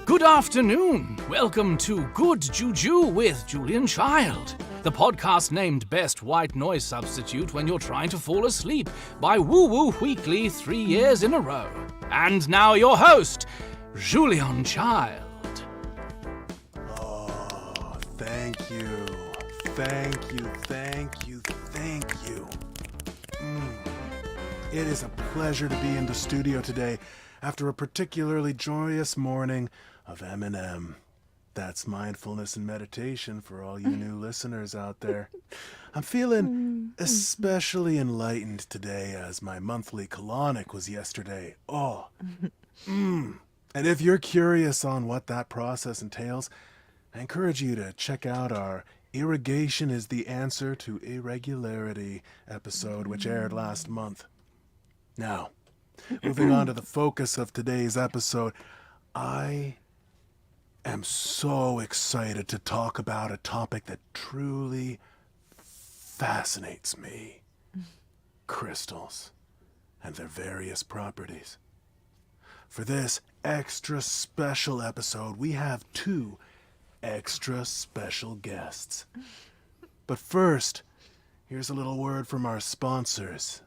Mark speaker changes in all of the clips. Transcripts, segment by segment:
Speaker 1: Good afternoon. Welcome to Good Juju with Julian Child, the podcast named Best White Noise Substitute When You're Trying to Fall Asleep by Woo Woo Weekly 3 years in a row. And now your host, Julian Child.
Speaker 2: Oh, thank you. Thank you, thank you, thank you. It is a pleasure to be in the studio today after a particularly joyous morning of M&M. That's mindfulness and meditation for all you new listeners out there. I'm feeling especially enlightened today as my monthly colonic was yesterday. And if you're curious on what that process entails, I encourage you to check out our Irrigation is the Answer to Irregularity episode, which aired last month. Now, moving on to the focus of today's episode, I am so excited to talk about a topic that truly fascinates me. Crystals and their various properties. For this extra special episode, we have two extra special guests. But first, here's a little word from our sponsors.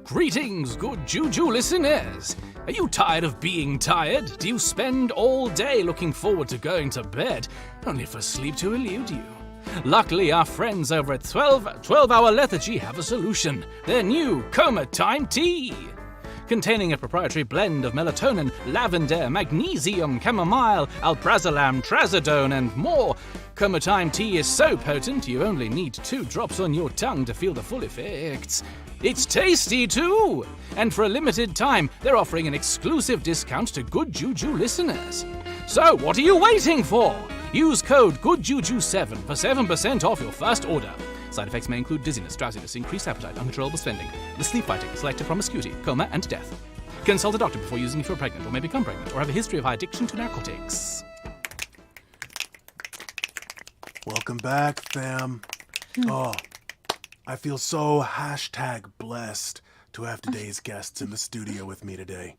Speaker 1: Greetings, Good Juju listeners. Are you tired of being tired? Do you spend all day looking forward to going to bed, only for sleep to elude you? Luckily, our friends over at 12-Hour Lethargy have a solution. Their new Coma Time Tea. Containing a proprietary blend of melatonin, lavender, magnesium, chamomile, alprazolam, trazodone, and more, Coma Time Tea is so potent you only need 2 drops on your tongue to feel the full effects. It's tasty too! And for a limited time, they're offering an exclusive discount to Good Juju listeners. So what are you waiting for? Use code GoodJuju7 for 7% off your first order. Side effects may include dizziness, drowsiness, increased appetite, uncontrollable spending, the sleep fighting, selective promiscuity, coma, and death. Consult a doctor before using if you're pregnant or may become pregnant or have a history of high addiction to narcotics.
Speaker 2: Welcome back, fam. I feel so #blessed to have today's guests in the studio with me today.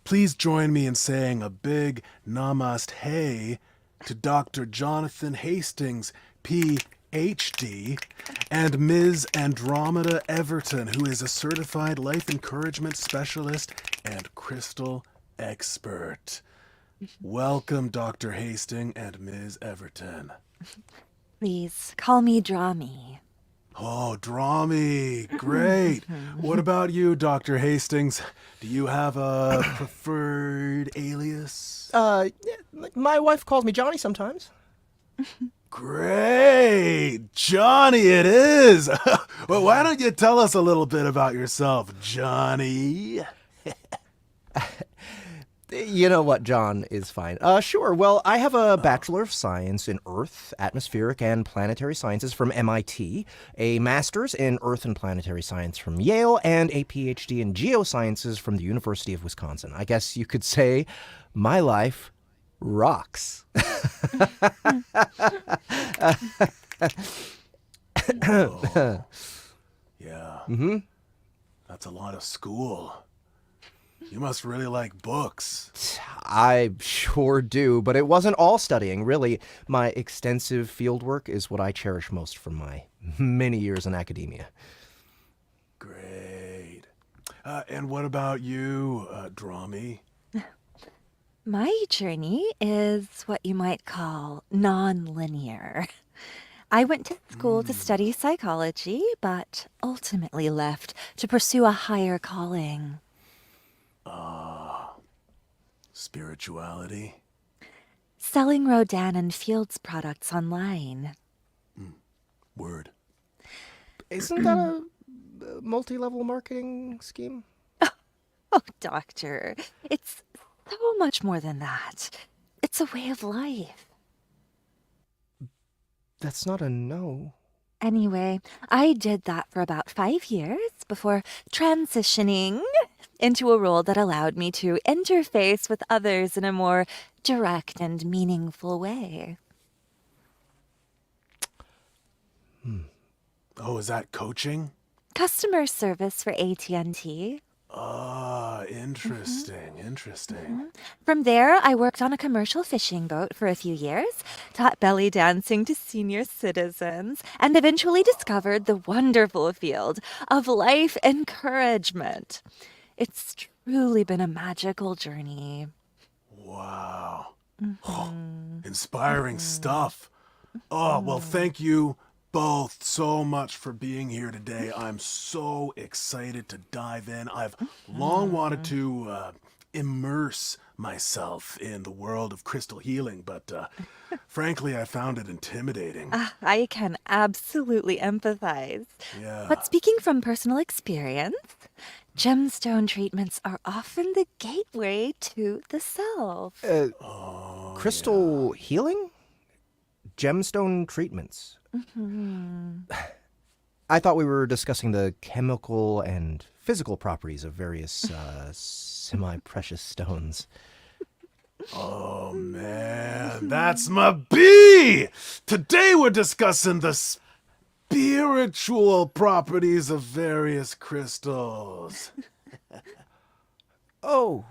Speaker 2: Please join me in saying a big namaste to Dr. Jonathan Hastings, Ph.D., and Ms. Andromeda Everton, who is a certified life encouragement specialist and crystal expert. Welcome, Dr. Hastings and Ms. Everton.
Speaker 3: Please call me Drami.
Speaker 2: Oh, Drami, great. What about you, Dr. Hastings? Do you have a preferred alias?
Speaker 4: My wife calls me Johnny sometimes.
Speaker 2: Great! Johnny it is! Well, why don't you tell us a little bit about yourself, Johnny?
Speaker 4: You know what, John is fine. Sure. Well, I have a Bachelor of Science in Earth, Atmospheric, and Planetary Sciences from MIT, a Master's in Earth and Planetary Science from Yale, and a PhD in Geosciences from the University of Wisconsin. I guess you could say my life rocks.
Speaker 2: Whoa. Yeah. That's a lot of school. You must really like books.
Speaker 4: I sure do, but it wasn't all studying, really. My extensive fieldwork is what I cherish most from my many years in academia.
Speaker 2: Great. And what about you, Drami?
Speaker 3: My journey is what you might call non-linear. I went to school to study psychology, but ultimately left to pursue a higher calling.
Speaker 2: Spirituality?
Speaker 3: Selling Rodan and Fields products online.
Speaker 2: Word.
Speaker 4: Isn't that a multi-level marketing scheme?
Speaker 3: Oh, doctor, it's so much more than that. It's a way of life.
Speaker 4: That's not a no.
Speaker 3: Anyway, I did that for about 5 years before transitioning into a role that allowed me to interface with others in a more direct and meaningful way.
Speaker 2: Oh, is that coaching?
Speaker 3: Customer service for AT&T.
Speaker 2: Ah, interesting, interesting.
Speaker 3: From there, I worked on a commercial fishing boat for a few years, taught belly dancing to senior citizens, and eventually discovered the wonderful field of life encouragement. It's truly been a magical journey.
Speaker 2: Wow. Oh, inspiring stuff. Oh, well, thank you both so much for being here today. I'm so excited to dive in. I've long wanted to immerse myself in the world of crystal healing, but frankly, I found it intimidating.
Speaker 3: I can absolutely empathize.
Speaker 2: Yeah.
Speaker 3: But speaking from personal experience, gemstone treatments are often the gateway to the self.
Speaker 4: Crystal healing? Gemstone treatments? I thought we were discussing the chemical and physical properties of various semi-precious stones.
Speaker 2: Oh, man, that's my bee! Today we're discussing the spiritual properties of various crystals.
Speaker 4: Oh,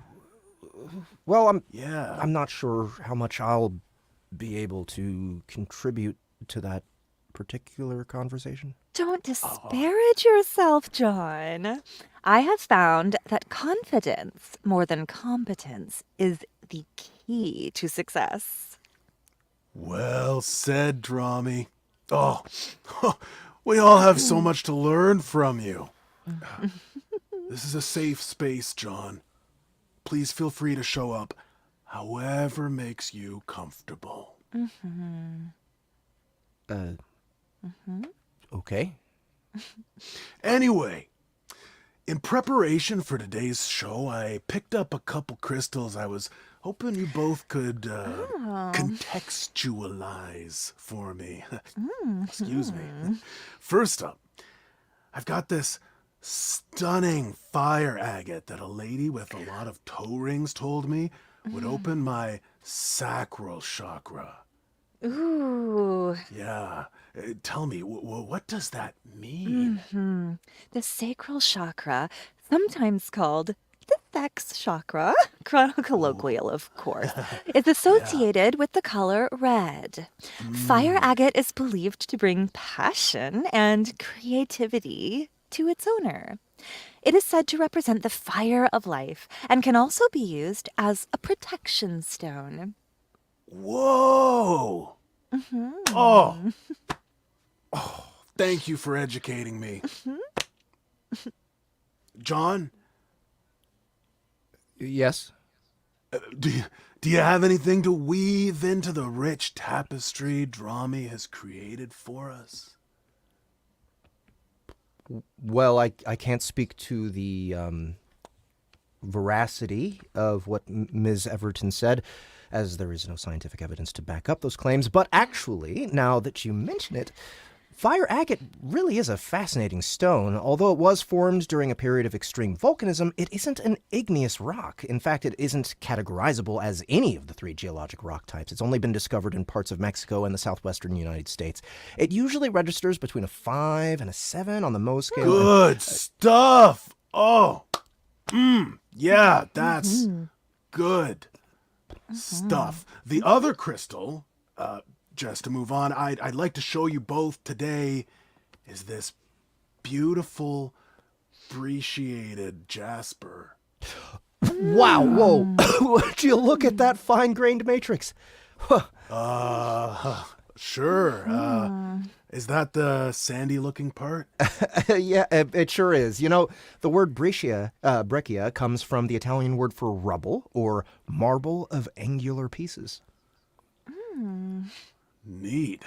Speaker 4: well,
Speaker 2: Yeah.
Speaker 4: I'm not sure how much I'll be able to contribute to that particular conversation.
Speaker 3: Don't disparage yourself, John. I have found that confidence, more than competence, is the key to success.
Speaker 2: Well said, Drami. Oh, we all have so much to learn from you. This is a safe space, John. Please feel free to show up however makes you comfortable.
Speaker 4: Okay.
Speaker 2: Anyway, in preparation for today's show, I picked up a couple crystals I was hoping you both could contextualize for me. Excuse me. First up, I've got this stunning fire agate that a lady with a lot of toe rings told me would open my sacral chakra.
Speaker 3: Ooh.
Speaker 2: Yeah. Tell me, what does that mean?
Speaker 3: The sacral chakra, sometimes called the sex chakra, colloquial, of course, is associated with the color red. Fire agate is believed to bring passion and creativity to its owner. It is said to represent the fire of life and can also be used as a protection stone.
Speaker 2: Whoa! Oh, thank you for educating me. John,
Speaker 4: Yes.
Speaker 2: do you have anything to weave into the rich tapestry Drami has created for us?
Speaker 4: Well, I can't speak to the veracity of what Ms. Everton said, as there is no scientific evidence to back up those claims. But actually, now that you mention it, fire agate really is a fascinating stone. Although it was formed during a period of extreme volcanism, it isn't an igneous rock. In fact, it isn't categorizable as any of the three geologic rock types. It's only been discovered in parts of Mexico and the southwestern United States. It usually registers between a 5 and a 7 on the Mohs scale.
Speaker 2: Good stuff. Oh, yeah, that's good stuff. The other crystal, just to move on, I'd like to show you both today is this beautiful brecciated jasper.
Speaker 4: Wow, whoa. Would you look at that fine-grained matrix?
Speaker 2: Sure. Is that the sandy-looking part?
Speaker 4: Yeah, it sure is. You know, the word breccia comes from the Italian word for rubble, or marble of angular pieces.
Speaker 2: Neat.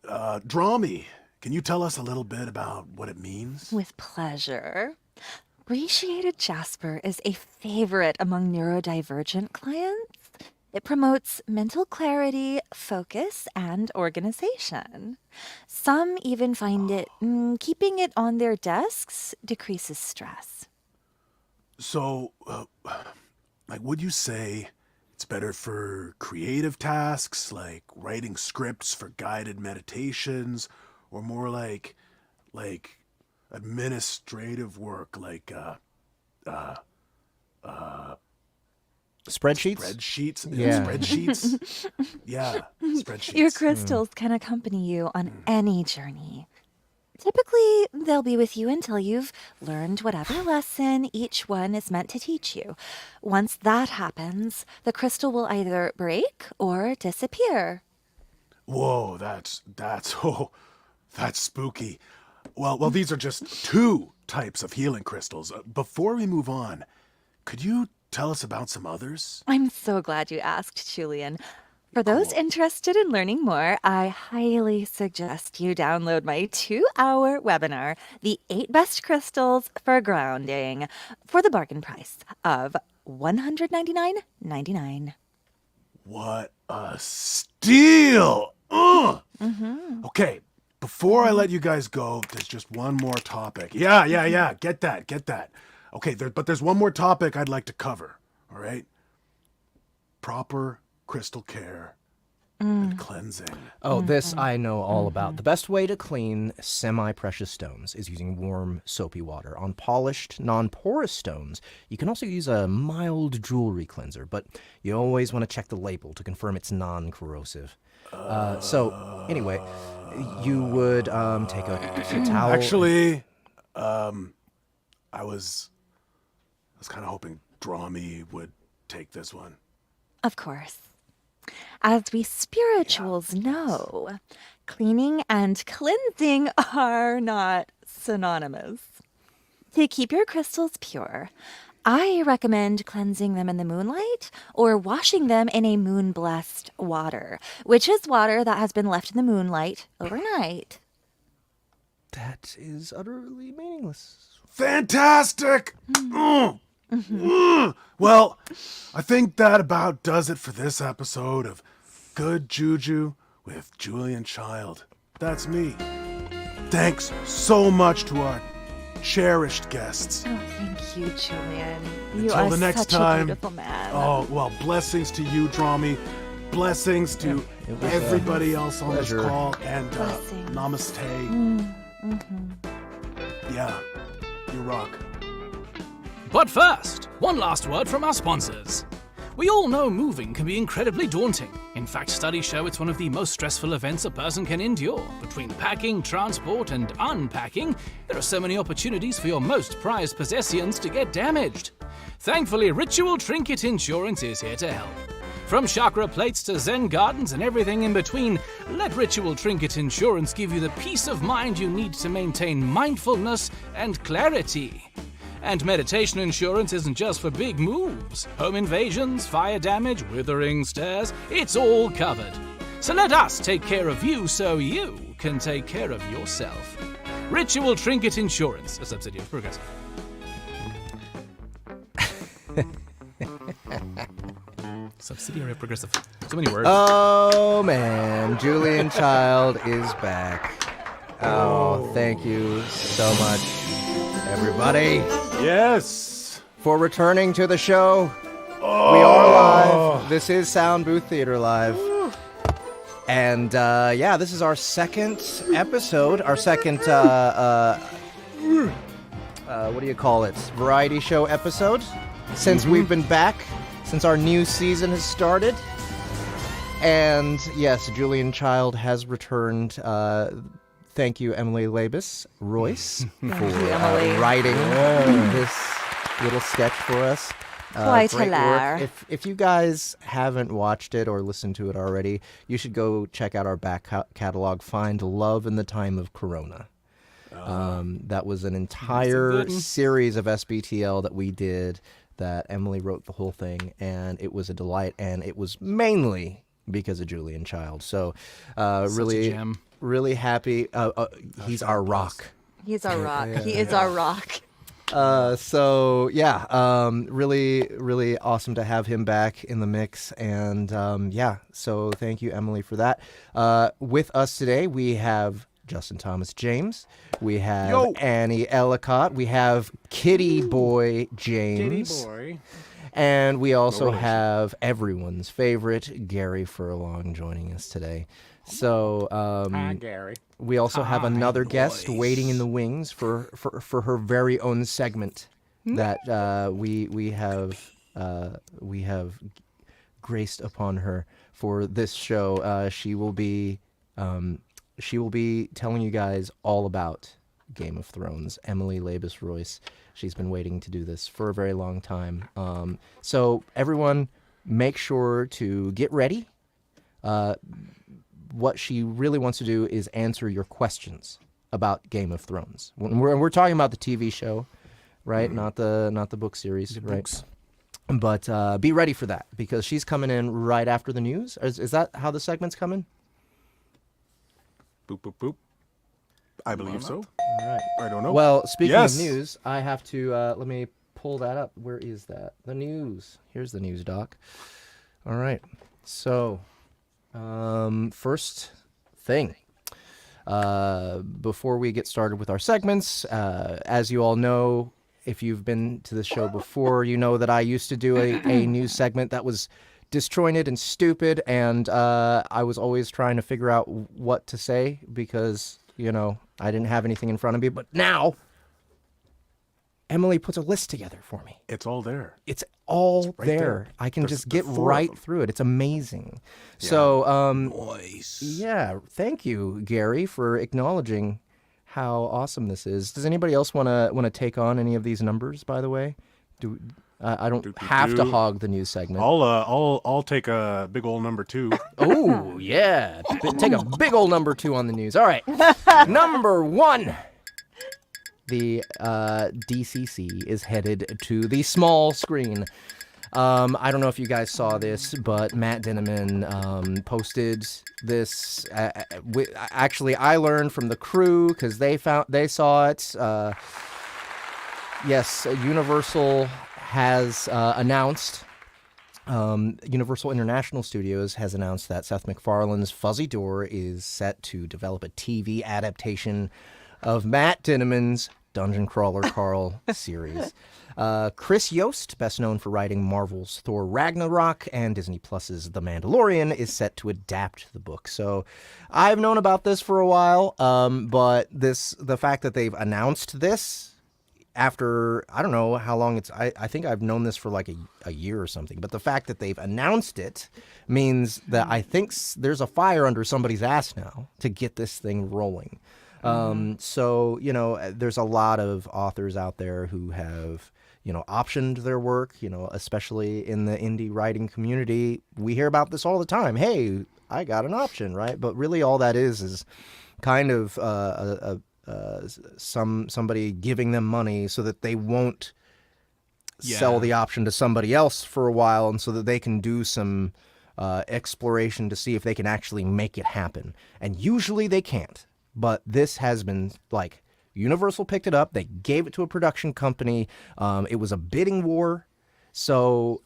Speaker 2: Drami, can you tell us a little bit about what it means?
Speaker 3: With pleasure. Brecciated jasper is a favorite among neurodivergent clients. It promotes mental clarity, focus, and organization. Some even find it keeping it on their desks decreases stress.
Speaker 2: So, would you say it's better for creative tasks, like writing scripts for guided meditations, or more like administrative work, like
Speaker 4: Spreadsheets?
Speaker 2: Spreadsheets?
Speaker 4: Yeah.
Speaker 2: Spreadsheets? Yeah, spreadsheets.
Speaker 3: Your crystals can accompany you on any journey. Typically, they'll be with you until you've learned whatever lesson each one is meant to teach you. Once that happens, the crystal will either break or disappear.
Speaker 2: Whoa, that's spooky. Well, these are just 2 types of healing crystals. Before we move on, could you tell us about some others?
Speaker 3: I'm so glad you asked, Julian. For those interested in learning more, I highly suggest you download my 2-hour webinar, The 8 Best Crystals for Grounding, for the bargain price of $199.99.
Speaker 2: What a steal! Ugh! Okay, before I let you guys go, there's just one more topic. Yeah, get that. Okay, but there's one more topic I'd like to cover, all right? Proper crystal care and cleansing.
Speaker 4: Oh, this I know all about. The best way to clean semi-precious stones is using warm, soapy water. On polished, non-porous stones, you can also use a mild jewelry cleanser, but you always want to check the label to confirm it's non-corrosive. So, anyway, you would take a towel.
Speaker 2: Actually, I was kind of hoping Drami would take this one.
Speaker 3: Of course. As we spirituals know, cleaning and cleansing are not synonymous. To keep your crystals pure, I recommend cleansing them in the moonlight or washing them in a moon-blessed water, which is water that has been left in the moonlight overnight.
Speaker 4: That is utterly meaningless.
Speaker 2: Fantastic! Well, I think that about does it for this episode of Good Juju with Julian Child. That's me. Thanks so much to our cherished guests.
Speaker 3: Oh, thank you, Julian. You
Speaker 2: Until
Speaker 3: are
Speaker 2: the next
Speaker 3: such
Speaker 2: time.
Speaker 3: a beautiful man.
Speaker 2: Oh, well, blessings to you, Drami. Blessings to
Speaker 4: it was,
Speaker 2: everybody else on this
Speaker 4: pleasure.
Speaker 2: call. And
Speaker 3: Blessings.
Speaker 2: namaste. Yeah, you rock.
Speaker 1: But first, one last word from our sponsors. We all know moving can be incredibly daunting. In fact, studies show it's one of the most stressful events a person can endure. Between packing, transport, and unpacking, there are so many opportunities for your most prized possessions to get damaged. Thankfully, Ritual Trinket Insurance is here to help. From chakra plates to Zen gardens and everything in between, let Ritual Trinket Insurance give you the peace of mind you need to maintain mindfulness and clarity. And meditation insurance isn't just for big moves. Home invasions, fire damage, withering stairs, it's all covered. So let us take care of you so you can take care of yourself. Ritual Trinket Insurance, a subsidiary of Progressive. Subsidiary of Progressive. So many words.
Speaker 4: Oh, man. Julian Child is back. Oh, thank you so much, everybody,
Speaker 2: Yes.
Speaker 4: for returning to the show. We are live. This is Soundbooth Theater Live. And, yeah, this is our second episode, our second, what do you call it? Variety show episode. Since we've been back, since our new season has started. And, yes, Julian Child has returned. Thank you, Emily Labes-Royce, for
Speaker 3: Emily.
Speaker 4: writing this little sketch for us.
Speaker 3: Quite
Speaker 4: Great
Speaker 3: hilarious.
Speaker 4: work. If you guys haven't watched it or listened to it already, you should go check out our back catalog, Find Love in the Time of Corona. That was an entire series of SBTL that we did that Emily wrote the whole thing, and it was a delight, and it was mainly because of Julian Child. So really,
Speaker 1: a gem.
Speaker 4: really happy. He's our rock.
Speaker 3: He's our rock. He is our rock.
Speaker 4: So yeah, really, really awesome to have him back in the mix. And yeah, so thank you, Emily, for that. With us today, we have Justin Thomas James. We have Annie Ellicott. We have Kitty Boy James. And we also have everyone's favorite Gary Furlong joining us today. So
Speaker 5: Hi, Gary.
Speaker 4: we also have another guest waiting in the wings for her very own segment that we have graced upon her for this show. She will be telling you guys all about Game of Thrones. Emily Labes-Royce. She's been waiting to do this for a very long time. So everyone, make sure to get ready. What she really wants to do is answer your questions about Game of Thrones. We're talking about the TV show, right? Not the book series, right?
Speaker 2: Books.
Speaker 4: But be ready for that, because she's coming in right after the news. Is that how the segment's coming?
Speaker 2: Boop, boop, boop. I believe so.
Speaker 4: All right.
Speaker 2: I don't know.
Speaker 4: Well, speaking
Speaker 2: Yes.
Speaker 4: of news, I have to let me pull that up. Where is that? The news. Here's the news, Doc. All right. So, first thing, before we get started with our segments, as you all know, if you've been to the show before, you know that I used to do a news segment that was disjointed and stupid, and I was always trying to figure out what to say because, I didn't have anything in front of me. But now, Emily puts a list together for me.
Speaker 2: It's all there.
Speaker 4: It's all
Speaker 2: right
Speaker 4: there.
Speaker 2: there.
Speaker 4: I can
Speaker 2: There's
Speaker 4: just get
Speaker 2: 4 of
Speaker 4: right
Speaker 2: them.
Speaker 4: through it. It's amazing. So,
Speaker 2: Nice.
Speaker 4: yeah, thank you, Gary, for acknowledging how awesome this is. Does anybody else want to take on any of these numbers, by the way? I don't have to hog the news segment.
Speaker 2: I'll take a big old number 2.
Speaker 4: Oh, yeah. Take a big old number 2 on the news. All right. Number 1. The DCC is headed to the small screen. I don't know if you guys saw this, but Matt Dinniman posted this. Actually, I learned from the crew because they saw it. Yes, Universal has announced. Universal International Studios has announced that Seth MacFarlane's Fuzzy Door is set to develop a TV adaptation of Matt Dinniman's Dungeon Crawler Carl series. Chris Yost, best known for writing Marvel's Thor Ragnarok and Disney Plus's The Mandalorian, is set to adapt the book. So I've known about this for a while, but the fact that they've announced this after, I don't know how long I think I've known this for like a year or something, but the fact that they've announced it means that I think there's a fire under somebody's ass now to get this thing rolling. So, there's a lot of authors out there who have, optioned their work, especially in the indie writing community. We hear about this all the time. Hey, I got an option, right? But really all that is kind of somebody giving them money so that they won't sell the option to somebody else for a while, and so that they can do some exploration to see if they can actually make it happen. And usually they can't. But this has been like Universal picked it up. They gave it to a production company. It was a bidding war. So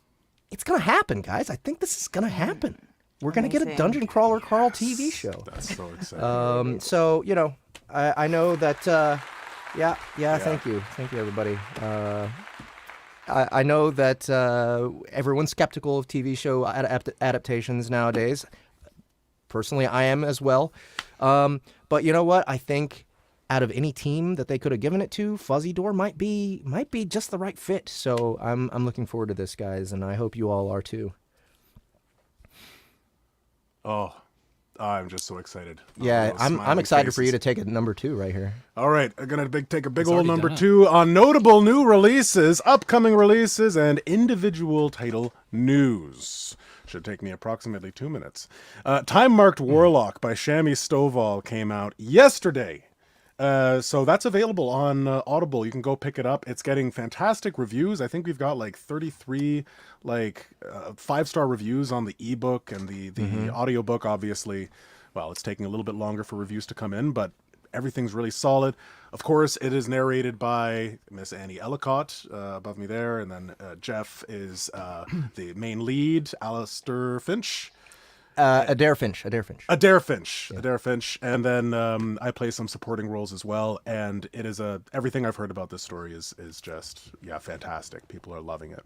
Speaker 4: it's going to happen, guys. I think this is going to happen. We're going to get a Dungeon Crawler Carl TV show.
Speaker 2: That's so exciting.
Speaker 4: So, I know that, thank you. Thank you, everybody. I know that everyone's skeptical of TV show adaptations nowadays. Personally, I am as well. But you know what? I think out of any team that they could have given it to, Fuzzy Door might be just the right fit. So I'm looking forward to this, guys, and I hope you all are too.
Speaker 2: Oh, I'm just so excited.
Speaker 4: Yeah,
Speaker 2: Those
Speaker 4: I'm
Speaker 2: smiling
Speaker 4: excited for you
Speaker 2: faces.
Speaker 4: to take a number 2 right here.
Speaker 2: All right, I'm going to take a big old
Speaker 1: already
Speaker 2: number
Speaker 1: done.
Speaker 2: 2 on notable new releases, upcoming releases, and individual title news. Should take me approximately 2 minutes. Time-marked Warlock by Shammy Stovall came out yesterday. So that's available on Audible. You can go pick it up. It's getting fantastic reviews. I think we've got like 33 5-star reviews on the ebook, and the audiobook, obviously. Well, it's taking a little bit longer for reviews to come in, but everything's really solid. Of course, it is narrated by Miss Annie Ellicott above me there, and then Jeff is the main lead, Alistair Finch.
Speaker 4: Adair Finch.
Speaker 2: Adair Finch. And then I play some supporting roles as well, and it is everything I've heard about this story is just fantastic. People are loving it.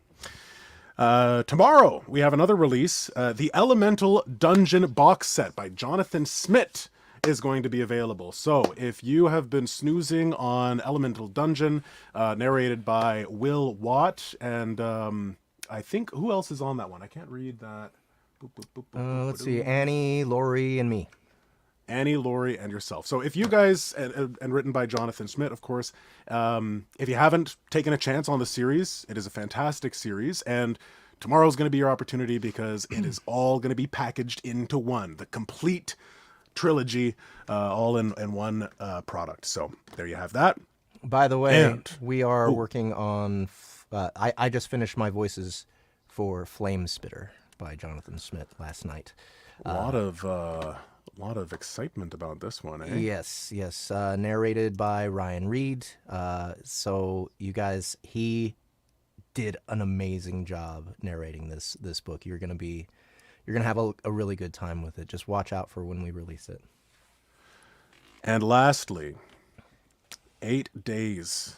Speaker 2: Tomorrow we have another release, the Elemental Dungeon box set by Jonathan Smith. is going to be available. So if you have been snoozing on Elemental Dungeon, narrated by Will Watt, and I think, who else is on that one? I can't read that.
Speaker 4: Let's see, Annie, Lori, and me.
Speaker 2: Annie, Lori, and yourself. So if you guys, and written by Jonathan Schmidt, of course, if you haven't taken a chance on the series, it is a fantastic series, and tomorrow's going to be your opportunity because it is all going to be packaged into one, the complete trilogy, all in one product. So there you have that.
Speaker 4: By the way,
Speaker 2: And-
Speaker 4: we are working on, I just finished my voices for Flame Spitter by Jonathan Smith last night.
Speaker 2: A lot of excitement about this one, eh?
Speaker 4: Yes, narrated by Ryan Reed. So you guys, he did an amazing job narrating this book. You're gonna have a really good time with it. Just watch out for when we release it.
Speaker 2: And lastly, 8 days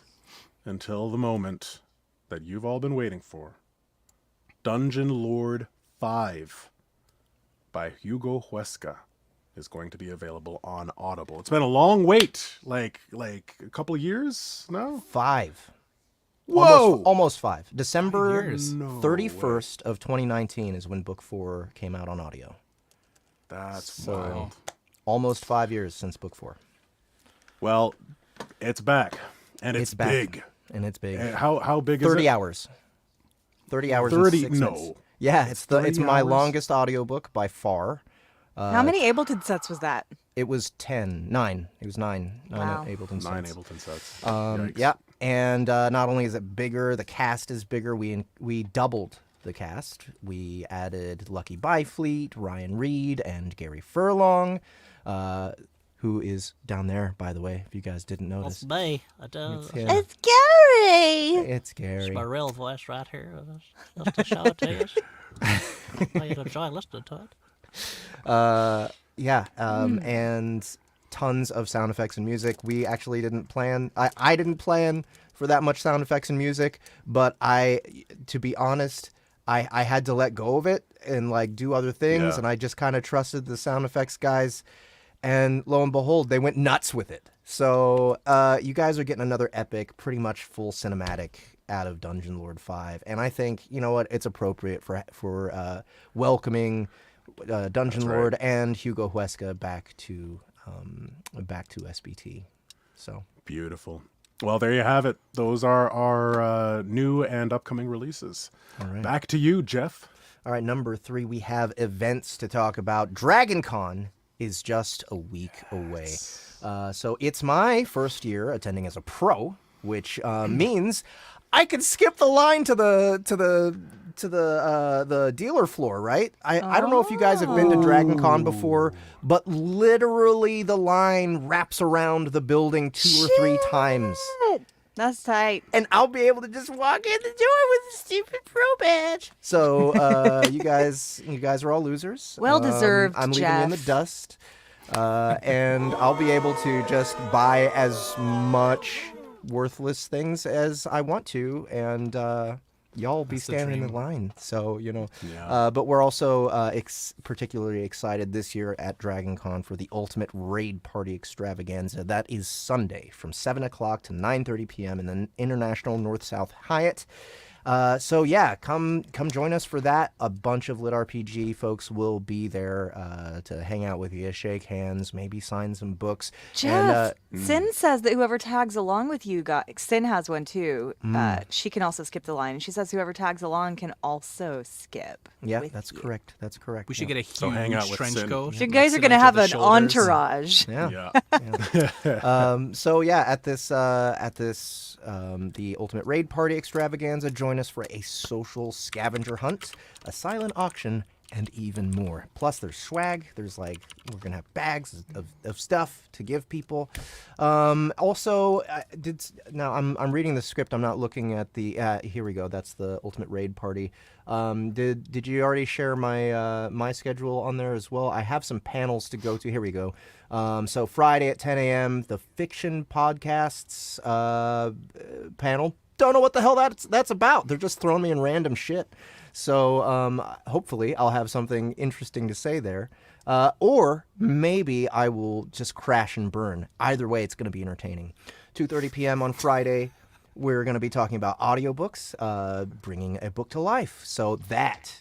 Speaker 2: until the moment that you've all been waiting for. Dungeon Lord 5 by Hugo Huesca is going to be available on Audible. It's been a long wait, like a couple of years now.
Speaker 4: 5.
Speaker 2: Whoa!
Speaker 4: Almost 5. December 31st of 2019 is when Book 4 came out on audio.
Speaker 2: That's
Speaker 4: So,
Speaker 2: wild.
Speaker 4: almost 5 years since Book 4.
Speaker 2: Well, it's back, and it's
Speaker 4: back,
Speaker 2: big.
Speaker 4: and it's big.
Speaker 2: How big is it?
Speaker 4: 30 hours. 30 hours
Speaker 2: 30
Speaker 4: and 6 minutes.
Speaker 2: no.
Speaker 4: Yeah, it's
Speaker 2: 30
Speaker 4: my
Speaker 2: hours?
Speaker 4: longest audiobook by far.
Speaker 5: How many Ableton sets was that?
Speaker 4: It was 9. It was 9.
Speaker 5: Wow.
Speaker 4: 9 Ableton sets.
Speaker 2: 9 Ableton sets.
Speaker 4: Yeah, and not only is it bigger, the cast is bigger. We doubled the cast. We added Lucky Byfleet, Ryan Reed, and Gary Furlong, who is down there, by the way, if you guys didn't notice.
Speaker 6: That's me. I do.
Speaker 4: It's him.
Speaker 3: It's Gary!
Speaker 4: It's Gary.
Speaker 6: It's my real voice right here. Just to show it to you. Oh, you'd enjoy listening to it.
Speaker 4: And tons of sound effects and music. We actually didn't plan. I didn't plan for that much sound effects and music, but to be honest, I had to let go of it and like do other things,
Speaker 2: Yeah.
Speaker 4: and I just kind of trusted the sound effects guys, and lo and behold, they went nuts with it. So you guys are getting another epic, pretty much full cinematic out of Dungeon Lord 5, and I think, you know what, it's appropriate for welcoming Dungeon Lord and Hugo Huesca back to SBT. So
Speaker 2: Beautiful. Well, there you have it. Those are our new and upcoming releases.
Speaker 4: All right.
Speaker 2: Back to you, Jeff.
Speaker 4: all right, number 3, we have events to talk about. DragonCon is just a week away. So it's my first year attending as a pro, which means I could skip the line to the dealer floor, right? I don't know if you guys have been to DragonCon before, but literally the line wraps around the building 2 or 3 times.
Speaker 5: That's tight.
Speaker 4: And I'll be able to just walk in the door with a stupid pro badge. So you guys are all losers.
Speaker 5: Well deserved,
Speaker 4: I'm leaving you in the
Speaker 5: Jeff.
Speaker 4: dust. And I'll be able to just buy as much worthless things as I want to, and y'all will be standing in the line. So, but we're also particularly excited this year at DragonCon for the Ultimate Raid Party Extravaganza. That is Sunday from 7 o'clock to 9:30 p.m. in the International North-South Hyatt. So yeah, come join us for that. A bunch of LitRPG folks will be there to hang out with you, shake hands, maybe sign some books.
Speaker 5: Jeff,
Speaker 4: And,
Speaker 5: Sin says that whoever tags along with you, Sin has one too. She can also skip the line. And she says whoever tags along can also skip.
Speaker 4: yeah,
Speaker 5: with
Speaker 4: that's
Speaker 5: you.
Speaker 4: correct. That's correct.
Speaker 1: We should
Speaker 4: yeah.
Speaker 1: get a huge
Speaker 2: So hang out with
Speaker 1: trench
Speaker 2: Sin.
Speaker 1: coat.
Speaker 5: You guys are
Speaker 1: sit
Speaker 5: going to
Speaker 1: onto
Speaker 5: have
Speaker 1: the
Speaker 5: an
Speaker 1: shoulders.
Speaker 5: entourage.
Speaker 4: Yeah.
Speaker 2: Yeah.
Speaker 4: So yeah, at this the Ultimate Raid Party Extravaganza, join us for a social scavenger hunt, a silent auction, and even more. Plus, there's swag. There's we're gonna have bags of stuff to give people. Also, I'm reading the script. I'm not looking at the. Here we go. That's the Ultimate Raid Party. Did you already share my schedule on there as well? I have some panels to go to. Here we go. So Friday at 10 a.m. the Fiction Podcasts panel. Don't know what the hell that's about. They're just throwing me in random shit. So hopefully I'll have something interesting to say there. Or maybe I will just crash and burn. Either way, it's going to be entertaining. 2:30 p.m. on Friday, we're going to be talking about audiobooks, bringing a book to life. So that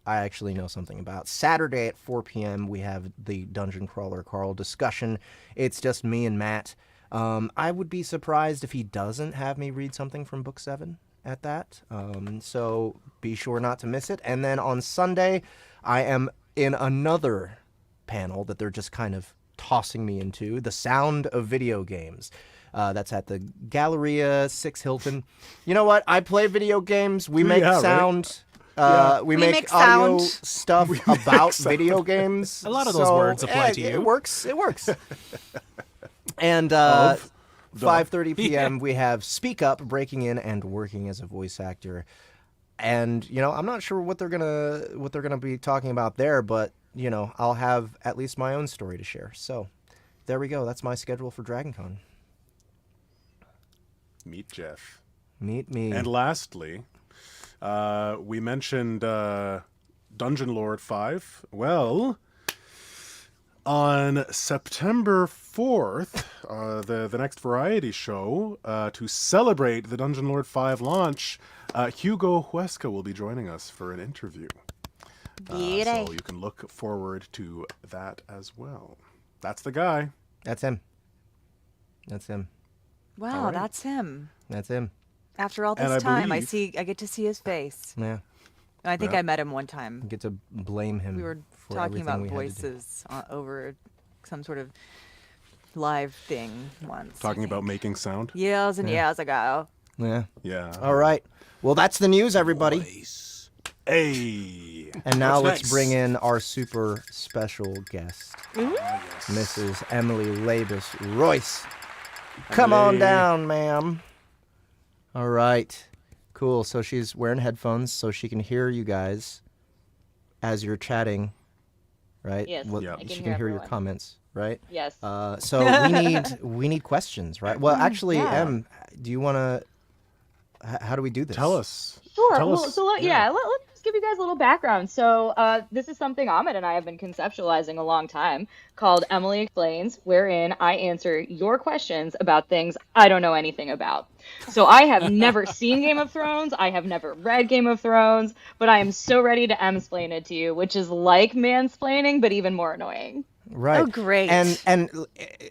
Speaker 4: I actually know something about. Saturday at 4 p.m., we have the Dungeon Crawler Carl discussion. It's just me and Matt. I would be surprised if he doesn't have me read something from Book 7 at that. So be sure not to miss it. And then on Sunday, I am in another panel that they're just kind of tossing me into, The Sound of Video Games. That's at the Galleria 6 Hilton. You know what? I play video games. We make sound. Right? We make audio stuff about video games.
Speaker 1: A lot of those words apply to you.
Speaker 4: It works. And 5:30 p.m. we have Speak Up, breaking in and working as a voice actor. And I'm not sure what they're gonna be talking about there, but I'll have at least my own story to share. So there we go. That's my schedule for DragonCon.
Speaker 2: Meet Jeff.
Speaker 4: Meet me.
Speaker 2: And lastly, we mentioned Dungeon Lord 5. Well, on September 4th, the next variety show, to celebrate the Dungeon Lord 5 launch, Hugo Huesca will be joining us for an interview. So you can look forward to that as well. That's the guy.
Speaker 4: That's him.
Speaker 5: Wow,
Speaker 2: right.
Speaker 5: that's him.
Speaker 4: That's him.
Speaker 5: After all
Speaker 2: And
Speaker 5: this
Speaker 2: I
Speaker 5: time, I
Speaker 2: believe-
Speaker 5: get to see his face.
Speaker 4: Yeah.
Speaker 5: I think
Speaker 2: Yeah.
Speaker 5: I met him one time.
Speaker 4: You get to blame him.
Speaker 5: We were
Speaker 4: for
Speaker 5: talking
Speaker 4: everything
Speaker 5: about
Speaker 4: we had to do.
Speaker 5: voices over some sort of live thing once. I
Speaker 2: Talking
Speaker 5: think.
Speaker 2: about making sound.
Speaker 5: years and years ago.
Speaker 4: Yeah.
Speaker 2: Yeah.
Speaker 4: All right. Well, that's the news, everybody.
Speaker 2: Hey.
Speaker 4: And now
Speaker 2: What's
Speaker 4: let's
Speaker 2: next?
Speaker 4: bring in our super special guest, Mrs. Emily Labes-Royce. Come on
Speaker 2: Emily.
Speaker 4: down, ma'am. All right. Cool. So she's wearing headphones so she can hear you guys as you're chatting, right?
Speaker 7: Yes,
Speaker 2: Yeah.
Speaker 7: I can
Speaker 4: She
Speaker 7: hear
Speaker 4: can hear your
Speaker 7: everyone.
Speaker 4: comments, right?
Speaker 7: Yes.
Speaker 4: So we need questions, right? Well, actually,
Speaker 5: Yeah.
Speaker 4: Em, do you want to? How do we do this?
Speaker 2: Tell us.
Speaker 7: Sure.
Speaker 2: Tell
Speaker 7: Well,
Speaker 2: us.
Speaker 7: so let's just give you guys a little background. So this is something Ahmed and I have been conceptualizing a long time, called Emily Explains, wherein I answer your questions about things I don't know anything about. So I have never seen Game of Thrones. I have never read Game of Thrones, but I am so ready to em-splain it to you, which is like mansplaining, but even more annoying.
Speaker 4: Right.
Speaker 5: Oh, great.
Speaker 4: And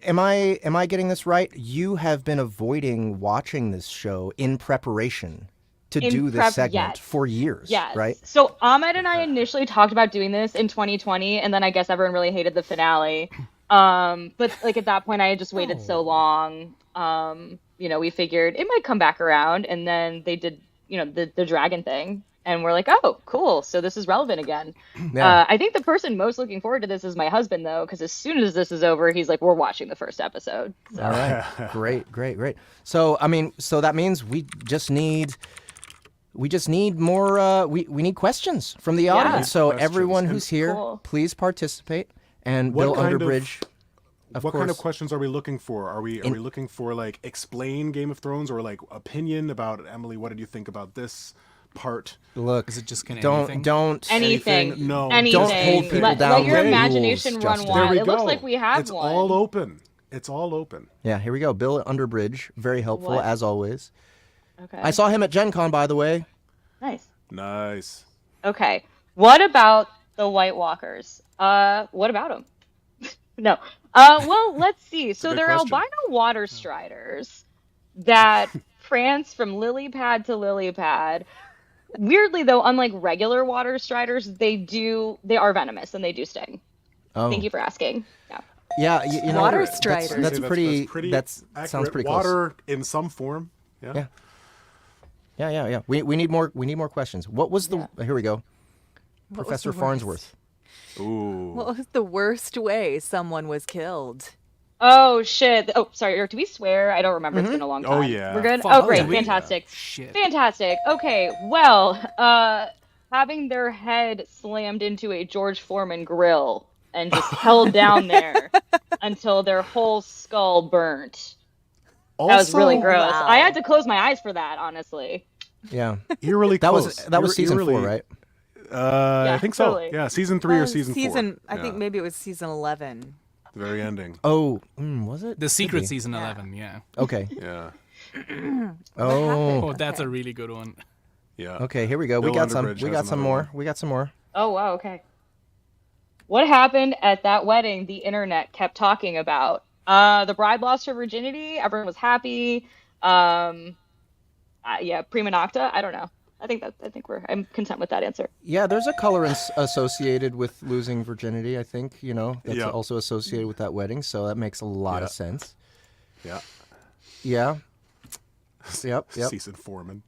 Speaker 4: am I getting this right? You have been avoiding watching this show in preparation to
Speaker 7: In
Speaker 4: do this
Speaker 7: prep,
Speaker 4: segment
Speaker 7: yes.
Speaker 4: for years,
Speaker 7: Yes.
Speaker 4: right?
Speaker 7: So Ahmed and I initially talked about doing this in 2020, and then I guess everyone really hated the finale. But like at that point, I had just waited so long. We figured it might come back around, and then they did, the dragon thing, and we're like, oh, cool. So this is relevant again.
Speaker 4: Yeah.
Speaker 7: I think the person most looking forward to this is my husband, though, because as soon as this is over, he's like, we're watching the first episode. So.
Speaker 4: All right. Great. So that means we just need more. We need questions from the audience. So
Speaker 2: Questions.
Speaker 4: everyone
Speaker 2: And-
Speaker 4: who's here,
Speaker 7: Cool.
Speaker 4: please participate. And
Speaker 2: What
Speaker 4: Bill
Speaker 2: kind of-
Speaker 4: Underbridge, of
Speaker 2: What
Speaker 4: course.
Speaker 2: kind of questions are we looking for? Are we looking for like explain Game of Thrones or like opinion about Emily? What did you think about this part?
Speaker 4: Look,
Speaker 1: Is it just gonna
Speaker 4: don't
Speaker 7: Anything.
Speaker 2: No.
Speaker 7: Anything.
Speaker 4: Don't hold people
Speaker 7: let,
Speaker 4: down
Speaker 7: let your
Speaker 4: with
Speaker 7: imagination
Speaker 4: rules,
Speaker 7: run
Speaker 4: Justin.
Speaker 7: wild.
Speaker 2: There we
Speaker 7: It
Speaker 2: go.
Speaker 7: looks like we have
Speaker 2: it's
Speaker 7: one.
Speaker 2: all open. It's all open.
Speaker 4: Yeah, here we go. Bill Underbridge, very helpful
Speaker 7: What?
Speaker 4: as always.
Speaker 7: Okay.
Speaker 4: I saw him at Gen Con, by the way.
Speaker 7: Nice.
Speaker 2: Nice.
Speaker 7: Okay. What about the White Walkers? What about them? No. Well, let's see. So
Speaker 2: good
Speaker 7: they're
Speaker 2: question.
Speaker 7: albino water striders that prance from lily pad to lily pad. Weirdly, though, unlike regular water striders, they are venomous and they do sting.
Speaker 4: Oh,
Speaker 7: Thank you for asking. Yeah.
Speaker 4: Yeah, you know,
Speaker 5: Water
Speaker 4: that's-
Speaker 5: striders.
Speaker 4: That's,
Speaker 2: Say
Speaker 4: pretty.
Speaker 2: pretty
Speaker 4: That
Speaker 2: accurate.
Speaker 4: sounds pretty close.
Speaker 2: Water in some form. Yeah.
Speaker 4: Yeah. We need more. We need more questions. What was the? Here we go.
Speaker 5: What was
Speaker 4: Professor
Speaker 5: the
Speaker 4: Farnsworth.
Speaker 2: Ooh.
Speaker 5: What was the worst way someone was killed?
Speaker 7: Oh, shit. Oh, sorry. Do we swear? I don't remember. It's been a long time.
Speaker 2: Oh, yeah.
Speaker 7: We're good?
Speaker 1: Fuck,
Speaker 7: Oh, great.
Speaker 1: do we?
Speaker 7: Fantastic.
Speaker 1: Shit.
Speaker 7: Fantastic. Okay, well, having their head slammed into a George Foreman grill and just held down there until their whole skull burnt. That was really gross.
Speaker 5: wow.
Speaker 7: I had to close my eyes for that, honestly.
Speaker 4: Yeah,
Speaker 2: Eerily
Speaker 4: that
Speaker 2: close.
Speaker 4: was season 4,
Speaker 2: Eerily-
Speaker 4: right?
Speaker 2: I think so.
Speaker 7: totally.
Speaker 2: Yeah, season 3 or season 4.
Speaker 5: I think maybe it was season 11.
Speaker 2: The very ending.
Speaker 4: Oh, was it?
Speaker 1: The
Speaker 4: Could
Speaker 1: secret
Speaker 4: be.
Speaker 1: season 11, yeah.
Speaker 4: Okay.
Speaker 2: Yeah.
Speaker 1: Oh, that's a really good one.
Speaker 2: Yeah.
Speaker 4: Okay, here we go.
Speaker 2: Bill
Speaker 4: We got some.
Speaker 2: Underbridge
Speaker 4: We
Speaker 2: has
Speaker 4: got some
Speaker 2: another
Speaker 4: more.
Speaker 2: one.
Speaker 4: We got some more.
Speaker 7: Oh, wow, okay. What happened at that wedding the internet kept talking about? The bride lost her virginity. Everyone was happy. Yeah, prima nocta. I don't know. I'm content with that answer.
Speaker 4: Yeah, there's a color associated with losing virginity, I think, that's
Speaker 2: Yeah.
Speaker 4: also associated with that wedding, so that makes a lot
Speaker 2: Yeah.
Speaker 4: of sense.
Speaker 2: Yeah.
Speaker 4: Yeah. Yep.
Speaker 2: Season Foreman.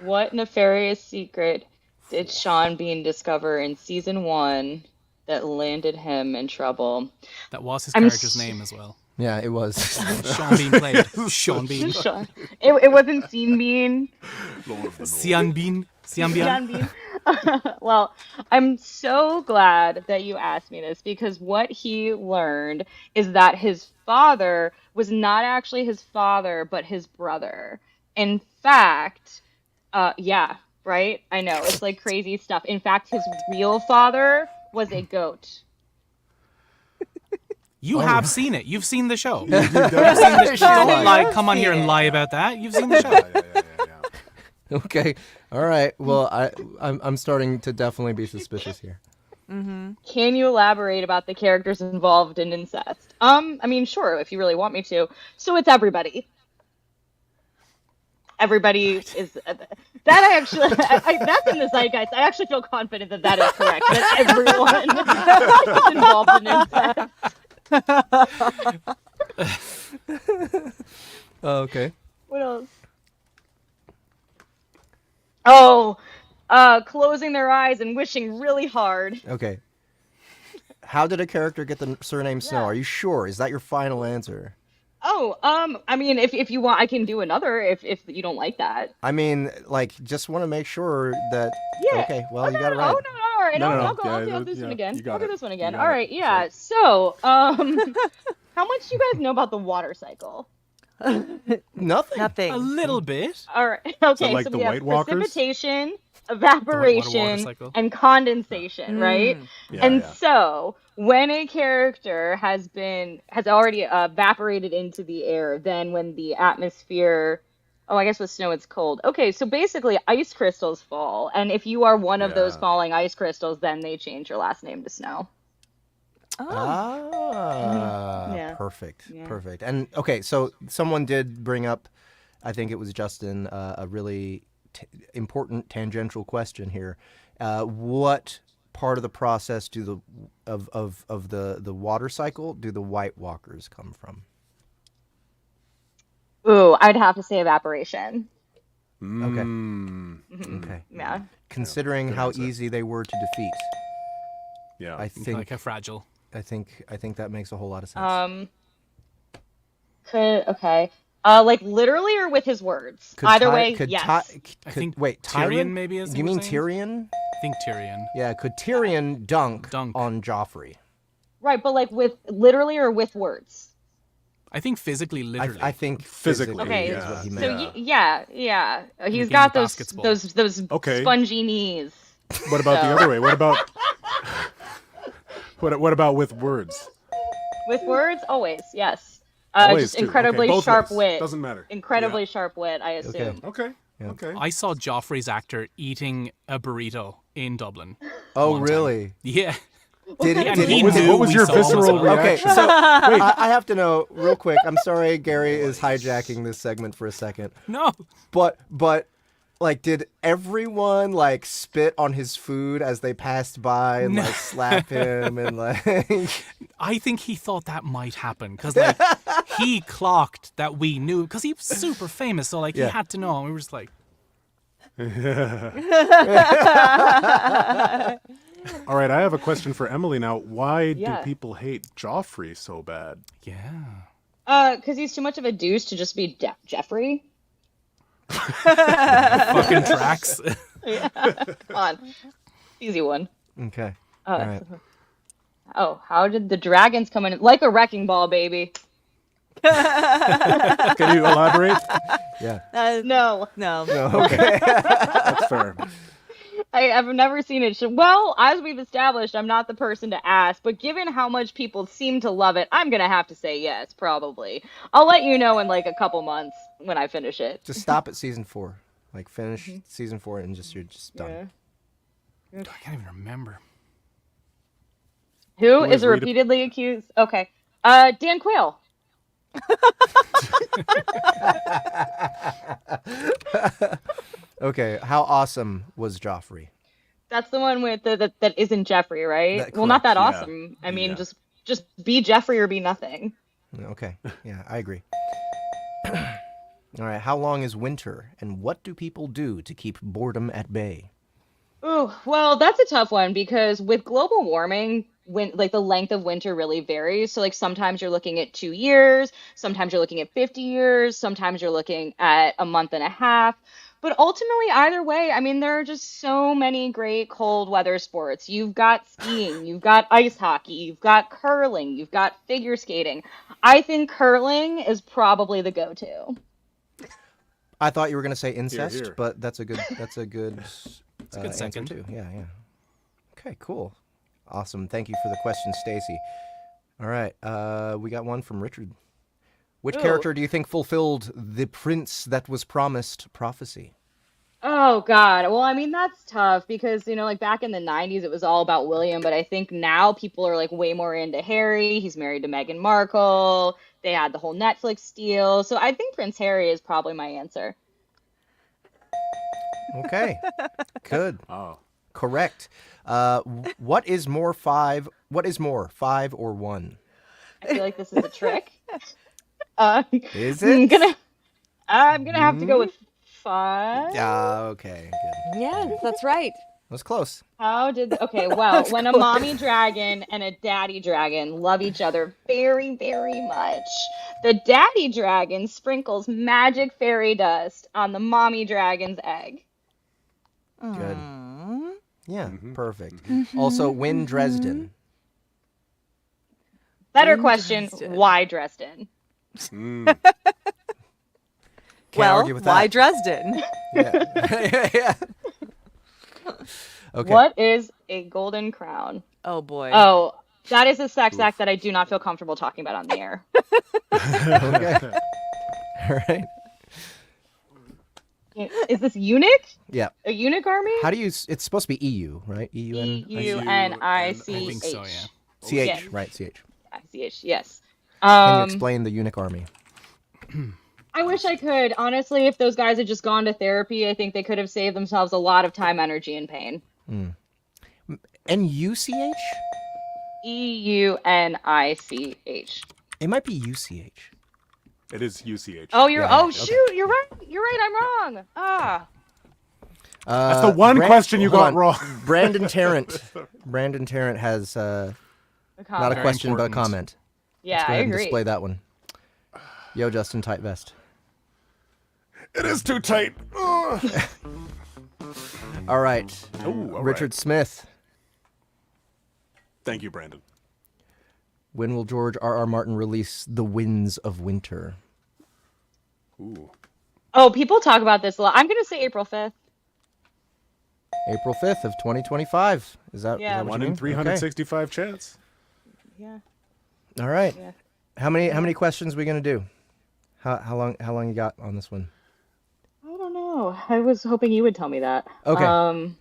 Speaker 7: What nefarious secret did Sean Bean discover in season 1 that landed him in trouble?
Speaker 1: That was his
Speaker 7: I'm
Speaker 1: character's
Speaker 7: s-
Speaker 1: name as well.
Speaker 4: Yeah, it was.
Speaker 1: Sean Bean played Sean Bean.
Speaker 7: Sean. It wasn't Scene Bean.
Speaker 1: Sian Bean. Sian Bean.
Speaker 7: Sean Bean. Well, I'm so glad that you asked me this because what he learned is that his father was not actually his father, but his brother. In fact, yeah, right? I know. It's like crazy stuff. In fact, his real father was a goat.
Speaker 1: You have seen it. You've seen the show.
Speaker 2: You've
Speaker 1: You've seen the show. Don't lie. Come on here and lie about that. You've seen the show.
Speaker 2: Yeah.
Speaker 4: Okay. All right. Well, I'm starting to definitely be suspicious here.
Speaker 7: Can you elaborate about the characters involved in incest? I mean, sure, if you really want me to. So it's everybody. Everybody is that I actually that's in the zeitgeist. I actually feel confident that is correct. That everyone is involved in incest.
Speaker 4: Okay.
Speaker 7: What else? Oh, closing their eyes and wishing really hard.
Speaker 4: Okay. How did a character get the surname Snow?
Speaker 7: Yeah.
Speaker 4: Are you sure? Is that your final answer?
Speaker 7: Oh, I mean, if you want, I can do another. If you don't like that.
Speaker 4: I mean, just want to make sure that.
Speaker 7: Yeah.
Speaker 4: Okay. Well, you got it right.
Speaker 7: Oh no! All right,
Speaker 2: No,
Speaker 7: I'll
Speaker 2: yeah,
Speaker 7: do this
Speaker 2: yeah,
Speaker 7: one again.
Speaker 2: you got
Speaker 7: I'll do
Speaker 2: it.
Speaker 7: this one again.
Speaker 2: You got
Speaker 7: All
Speaker 2: it.
Speaker 7: right, yeah. So, how much do you guys know about the water cycle?
Speaker 4: Nothing.
Speaker 5: Nothing.
Speaker 1: A little bit.
Speaker 7: All right. Okay.
Speaker 2: like
Speaker 7: So
Speaker 2: the
Speaker 7: we have
Speaker 2: White Walkers?
Speaker 7: precipitation,
Speaker 1: water
Speaker 7: evaporation,
Speaker 1: cycle.
Speaker 7: and condensation, right?
Speaker 2: Yeah,
Speaker 7: And
Speaker 2: yeah.
Speaker 7: so when a character has already evaporated into the air, then when the atmosphere, oh, I guess with snow it's cold. Okay, so basically ice crystals fall, and if you are one of those
Speaker 2: Yeah.
Speaker 7: falling ice crystals, then they change your last name to Snow. Yeah.
Speaker 4: Perfect.
Speaker 7: Yeah.
Speaker 4: Perfect. And okay, so someone did bring up, I think it was Justin, a really important tangential question here. What part of the process of the water cycle do the White Walkers come from?
Speaker 7: Ooh, I'd have to say evaporation.
Speaker 4: Okay.
Speaker 7: Yeah.
Speaker 4: Considering
Speaker 2: Good
Speaker 4: how
Speaker 2: answer.
Speaker 4: easy they were to defeat,
Speaker 2: Yeah.
Speaker 4: I think
Speaker 1: Like a fragile.
Speaker 4: I think that makes a whole lot of sense.
Speaker 7: Okay. Like literally or with his words? Either way, yes.
Speaker 1: I think
Speaker 4: wait,
Speaker 1: Tyrion
Speaker 4: Tywin?
Speaker 1: maybe is
Speaker 4: Do you
Speaker 1: what
Speaker 4: mean
Speaker 1: we're saying?
Speaker 4: Tyrion?
Speaker 1: I think Tyrion.
Speaker 4: Yeah, could Tyrion dunk
Speaker 1: Dunk.
Speaker 4: on Joffrey?
Speaker 7: Right, but like with literally or with words?
Speaker 1: I think physically, literally.
Speaker 4: I think
Speaker 2: Physically,
Speaker 7: Okay,
Speaker 4: is what he
Speaker 2: yeah.
Speaker 4: meant.
Speaker 7: So yeah. He's
Speaker 1: Making
Speaker 7: got
Speaker 1: baskets ball.
Speaker 7: those
Speaker 2: Okay.
Speaker 7: spongy knees.
Speaker 2: What about the
Speaker 7: So-
Speaker 2: other way? What about what about with words?
Speaker 7: With words, always, yes.
Speaker 2: Always,
Speaker 7: Just
Speaker 2: too.
Speaker 7: incredibly
Speaker 2: Okay, both
Speaker 7: sharp
Speaker 2: ways.
Speaker 7: wit.
Speaker 2: Doesn't matter.
Speaker 7: Incredibly sharp wit, I assume.
Speaker 2: Okay.
Speaker 4: Yeah.
Speaker 2: Okay.
Speaker 1: I saw Joffrey's actor eating a burrito in Dublin.
Speaker 4: Oh,
Speaker 1: one time.
Speaker 4: really?
Speaker 1: Yeah.
Speaker 4: Did
Speaker 1: And
Speaker 4: did
Speaker 1: he
Speaker 4: he?
Speaker 1: knew
Speaker 2: What was
Speaker 1: we
Speaker 2: your
Speaker 1: saw him as
Speaker 2: visceral
Speaker 1: well.
Speaker 4: Okay,
Speaker 2: reaction?
Speaker 4: so I have to know real quick. I'm sorry, Gary is hijacking this segment for a second.
Speaker 1: No.
Speaker 4: But like, did everyone like spit on his food as they passed by and like slap him and like?
Speaker 1: I think he thought that might happen because like he clocked that we knew because he was super famous, so like
Speaker 4: Yeah.
Speaker 1: he had to know, and we were just like,
Speaker 2: All right, I have a question for Emily now. Why
Speaker 7: Yeah.
Speaker 2: do people hate Joffrey so bad?
Speaker 1: yeah.
Speaker 7: Because he's too much of a douche to just be Jeffrey.
Speaker 1: Fucking tracks.
Speaker 7: Come on. Easy one.
Speaker 4: Okay.
Speaker 7: Oh,
Speaker 4: All right.
Speaker 7: oh, how did the dragons come in? Like a wrecking ball, baby.
Speaker 2: Can you elaborate?
Speaker 4: Yeah.
Speaker 7: No.
Speaker 5: No.
Speaker 4: Okay.
Speaker 2: That's fair.
Speaker 7: I've never seen it. Well, as we've established, I'm not the person to ask, but given how much people seem to love it, I'm gonna have to say yes, probably. I'll let you know in like a couple months when I finish it.
Speaker 4: Just stop at season 4. Like finish season 4 and you're just done.
Speaker 7: Yeah.
Speaker 1: I can't even remember.
Speaker 7: Who
Speaker 2: Wait,
Speaker 7: is
Speaker 2: read it.
Speaker 7: repeatedly accused? Okay. Dan Quayle.
Speaker 4: Okay, how awesome was Joffrey?
Speaker 7: That's the one with that isn't Jeffrey, right?
Speaker 4: That-
Speaker 7: Well, not that
Speaker 2: correct, yeah.
Speaker 7: awesome. I mean,
Speaker 2: Yeah.
Speaker 7: just be Jeffrey or be nothing.
Speaker 4: Okay, yeah, I agree. All right, how long is winter, and what do people do to keep boredom at bay?
Speaker 7: Ooh, well, that's a tough one because with global warming, like the length of winter really varies. So like sometimes you're looking at 2 years, sometimes you're looking at 50 years, sometimes you're looking at a month and a half. But ultimately, either way, I mean, there are just so many great cold weather sports. You've got skiing, you've got ice hockey, you've got curling, you've got figure skating. I think curling is probably the go-to.
Speaker 4: I thought you were going to say incest,
Speaker 2: here.
Speaker 4: but that's a good
Speaker 1: It's a good
Speaker 4: answer
Speaker 1: second.
Speaker 4: too. Yeah. Okay, cool. Awesome. Thank you for the question, Stacy. All right, we got one from Richard. Which
Speaker 7: Ooh.
Speaker 4: character do you think fulfilled the prince that was promised prophecy?
Speaker 7: Oh God. Well, I mean, that's tough because, like back in the 90s, it was all about William, but I think now people are like way more into Harry. He's married to Meghan Markle. They had the whole Netflix deal. So I think Prince Harry is probably my answer.
Speaker 4: Okay, good.
Speaker 2: Oh.
Speaker 4: Correct. What is more, 5 or 1?
Speaker 7: I feel like this is a trick.
Speaker 4: Is
Speaker 7: I'm
Speaker 4: it?
Speaker 7: gonna have to go with 5.
Speaker 4: Okay, good.
Speaker 5: Yes, that's right.
Speaker 4: That's close.
Speaker 7: Okay, well, when a mommy dragon and a daddy dragon love each other very, very much, the daddy dragon sprinkles magic fairy dust on the mommy dragon's egg.
Speaker 4: Good. Yeah,
Speaker 2: Mm-hmm.
Speaker 4: perfect. Also, win Dresden.
Speaker 7: Better
Speaker 5: Win
Speaker 7: question,
Speaker 5: Dresden.
Speaker 7: why Dresden?
Speaker 2: Mm.
Speaker 4: Can't argue with that.
Speaker 5: why Dresden?
Speaker 4: Yeah. Yeah. Okay.
Speaker 7: What is a golden crown?
Speaker 5: Oh boy.
Speaker 7: Oh, that is a sex act that I do not feel comfortable talking about on the air.
Speaker 4: Okay. All right.
Speaker 7: Is this eunuch?
Speaker 4: Yeah.
Speaker 7: A eunuch army?
Speaker 4: How do you? It's supposed to be EU, right? EUN.
Speaker 1: I
Speaker 7: EUNICH.
Speaker 1: think so, yeah.
Speaker 4: CH,
Speaker 7: Yes.
Speaker 4: right? CH.
Speaker 7: ICH, yes.
Speaker 4: Can you explain the eunuch army?
Speaker 7: I wish I could. Honestly, if those guys had just gone to therapy, I think they could have saved themselves a lot of time, energy, and pain.
Speaker 4: And UCH?
Speaker 7: EUNICH.
Speaker 4: It might be UCH.
Speaker 2: It is UCH.
Speaker 7: Oh,
Speaker 4: Yeah, okay.
Speaker 7: shoot, you're right. You're right, I'm wrong. Ah.
Speaker 2: That's the one question you
Speaker 4: hold
Speaker 2: got
Speaker 4: on.
Speaker 2: wrong.
Speaker 4: Brandon Tarrant. Brandon Tarrant has not a
Speaker 7: comment.
Speaker 4: question but a
Speaker 1: important.
Speaker 4: comment.
Speaker 7: Yeah,
Speaker 4: Let's go
Speaker 7: I
Speaker 4: ahead and
Speaker 7: agree.
Speaker 4: display that one. Yo, Justin, tight vest.
Speaker 2: It is too tight. Ugh.
Speaker 4: All right.
Speaker 2: Ooh, all
Speaker 4: Richard
Speaker 2: right.
Speaker 4: Smith.
Speaker 2: Thank you, Brandon.
Speaker 4: When will George R.R. Martin release The Winds of Winter?
Speaker 2: Ooh.
Speaker 7: Oh, people talk about this a lot. I'm going to say April 5th.
Speaker 4: April 5th of 2025. Is that,
Speaker 7: Yeah.
Speaker 4: is that what
Speaker 2: One
Speaker 4: you
Speaker 2: in
Speaker 4: mean?
Speaker 2: 365 chance.
Speaker 7: Yeah.
Speaker 4: Okay. All right.
Speaker 7: Yeah.
Speaker 4: How many questions are we gonna do? How long you got on this one?
Speaker 7: I don't know. I was hoping you would tell me that.
Speaker 4: Okay.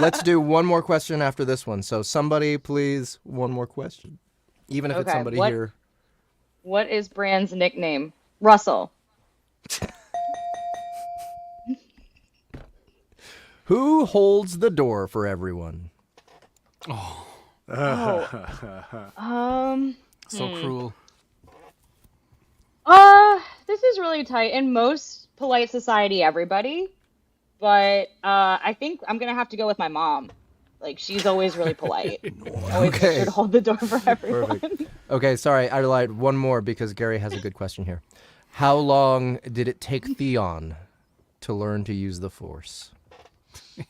Speaker 4: Let's do one more question after this one. So somebody, please, one more question. Even if it's
Speaker 7: Okay,
Speaker 4: somebody
Speaker 7: what-
Speaker 4: here.
Speaker 7: What is Brand's nickname? Russell.
Speaker 4: Who holds the door for everyone?
Speaker 1: So cruel.
Speaker 7: This is really tight. In most polite society, everybody. But I think I'm gonna have to go with my mom. Like she's always really polite. Always makes
Speaker 4: Okay.
Speaker 7: sure to hold the door for everyone.
Speaker 4: Okay, sorry, I lied. One more because Gary has a good question here. How long did it take Theon to learn to use the Force?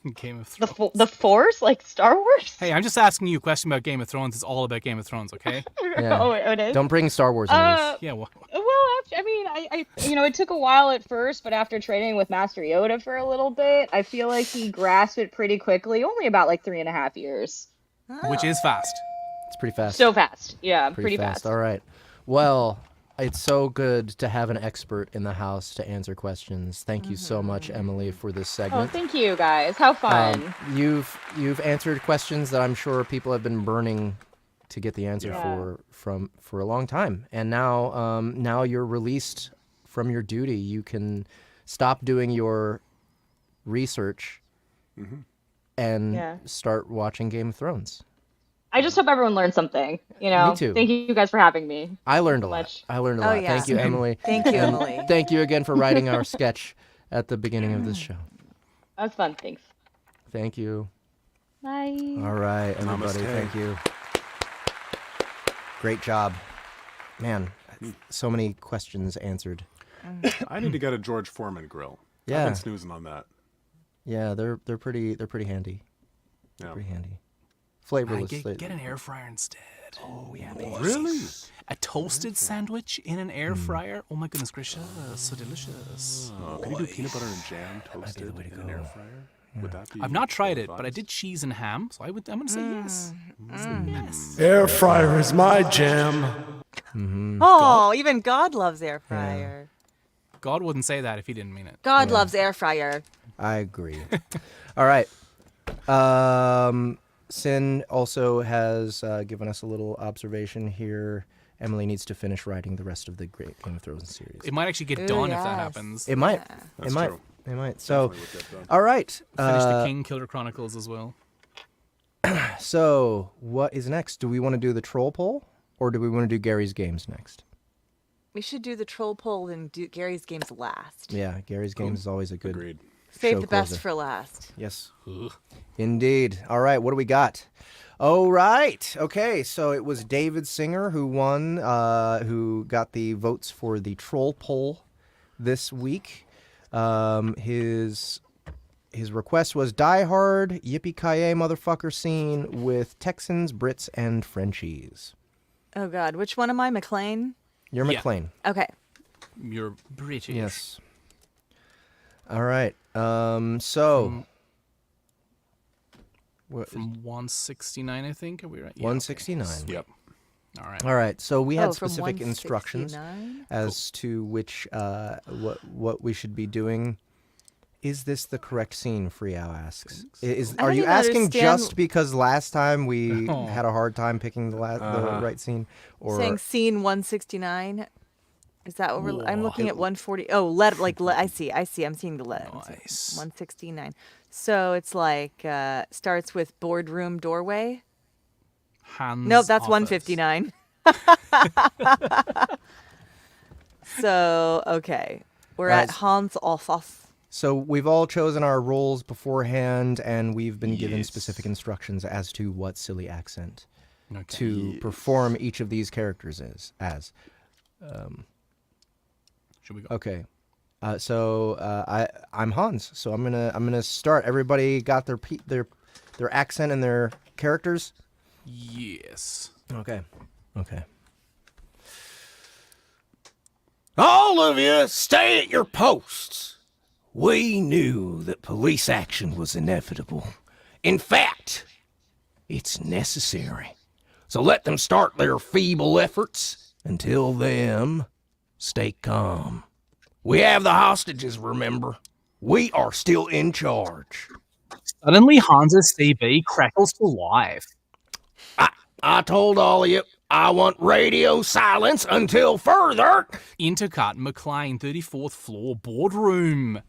Speaker 1: In Game of
Speaker 7: The
Speaker 1: Thrones.
Speaker 7: the Force, like Star Wars.
Speaker 1: Hey, I'm just asking you a question about Game of Thrones. It's all about Game of Thrones, okay?
Speaker 4: Yeah.
Speaker 7: Oh, it is.
Speaker 4: Don't bring Star Wars into this.
Speaker 1: Yeah, well,
Speaker 7: Well, much. I mean, it took a while at first, but after training with Master Yoda for a little bit, I feel like he grasped it pretty quickly. Only about like 3.5 years.
Speaker 1: Which is fast.
Speaker 4: It's pretty fast.
Speaker 7: So fast. Yeah,
Speaker 4: pretty
Speaker 7: fast.
Speaker 4: All right. Well, it's so good to have an expert in the house to answer questions. Thank you so much, Emily, for this
Speaker 7: Oh,
Speaker 4: segment.
Speaker 7: thank you guys. How fun.
Speaker 4: You've answered questions that I'm sure people have been burning to get the answer for a long time, and now you're released from your duty. You can stop doing your research and start watching Game of Thrones.
Speaker 7: I just hope everyone learned something. Me
Speaker 4: too.
Speaker 7: Thank you guys for having me.
Speaker 4: I learned a lot.
Speaker 5: Yeah.
Speaker 4: Thank you, Emily.
Speaker 5: Thank you, Emily.
Speaker 4: Thank you again for writing our sketch at the beginning of this show.
Speaker 7: That was fun. Thanks.
Speaker 4: Thank you.
Speaker 7: Bye.
Speaker 4: All right, everybody.
Speaker 2: Namaste.
Speaker 4: Thank you. Great job. Man, so many questions answered.
Speaker 2: I need to get a George Foreman grill.
Speaker 4: Yeah.
Speaker 2: I've been snoozing on that.
Speaker 4: Yeah, they're pretty handy.
Speaker 2: Yeah.
Speaker 4: Pretty handy. Flavorless.
Speaker 1: Get an air fryer instead.
Speaker 4: Oh yeah,
Speaker 2: Really?
Speaker 1: A toasted sandwich in an air fryer? Oh my goodness gracious, so delicious.
Speaker 2: Oh, can you do peanut butter and jam toasted in an air fryer? Would that be?
Speaker 1: I've not tried it, but I did cheese and ham, so I'm going to say yes. Yes.
Speaker 8: Air fryer is my jam.
Speaker 5: Oh, even God loves air fryer.
Speaker 1: God wouldn't say that if he didn't mean it.
Speaker 5: God loves air fryer.
Speaker 4: I agree. All right. Sin also has given us a little observation here. Emily needs to finish writing the rest of the Great Game of Thrones series.
Speaker 1: It might actually get done if that
Speaker 5: yes.
Speaker 1: happens.
Speaker 4: It might.
Speaker 2: That's
Speaker 4: It might.
Speaker 2: true.
Speaker 4: It might. So,
Speaker 2: Definitely would get done.
Speaker 4: all right.
Speaker 1: Finish the King Killer Chronicles as well.
Speaker 4: So, what is next? Do we want to do the troll poll, or do we want to do Gary's games next?
Speaker 5: We should do the troll poll and do Gary's games last.
Speaker 4: Yeah, Gary's games is always a good.
Speaker 2: Agreed.
Speaker 5: Save
Speaker 4: show
Speaker 5: the best
Speaker 4: closer.
Speaker 5: for last.
Speaker 4: Yes. Indeed. All right, what do we got? Oh, right. Okay, so it was David Singer who won, who got the votes for the troll poll this week. His request was Die Hard, Yippee Kiyah motherfucker scene with Texans, Brits, and Frenchies.
Speaker 5: Oh, God. Which one am I? McLean?
Speaker 4: You're
Speaker 1: Yeah.
Speaker 4: McLean.
Speaker 5: Okay.
Speaker 1: You're British.
Speaker 4: Yes. All right. So... what,
Speaker 1: From 169, I think. Are we right? Yeah,
Speaker 4: 169.
Speaker 2: Yep.
Speaker 1: Okay. All right.
Speaker 4: All right, so we had
Speaker 5: from
Speaker 4: specific instructions
Speaker 5: 169?
Speaker 4: as to which what we should be doing. Is this the correct scene? Freeow asks.
Speaker 5: I
Speaker 4: Are
Speaker 5: don't
Speaker 4: you
Speaker 5: even
Speaker 4: asking
Speaker 5: understand-
Speaker 4: just because last time we
Speaker 1: Oh.
Speaker 4: had a hard time picking the right scene, or
Speaker 5: Saying scene 169. Is that what we're... I'm looking at 140. Oh, I see. I'm seeing the letter.
Speaker 1: Nice.
Speaker 5: 169. So it's like, starts with boardroom doorway.
Speaker 1: Hands
Speaker 5: Nope, that's
Speaker 1: office.
Speaker 5: 159. So, okay. We're
Speaker 4: Right.
Speaker 5: at Hans office.
Speaker 4: so we've all chosen our roles beforehand, and we've been given
Speaker 1: Yes.
Speaker 4: specific instructions as to what silly accent
Speaker 1: Okay.
Speaker 4: to perform each of these characters as.
Speaker 1: Should we go?
Speaker 4: Okay. I'm Hans, so I'm gonna start. Everybody got their accent and their characters.
Speaker 1: Yes.
Speaker 4: Okay.
Speaker 8: All of you, stay at your posts. We knew that police action was inevitable. In fact, it's necessary. So let them start their feeble efforts. Until then, stay calm. We have the hostages, remember? We are still in charge.
Speaker 1: Suddenly, Hans's CV crackles to life.
Speaker 8: I told all of you, I want radio silence until further.
Speaker 1: Intercut, McLean, 34th floor, boardroom.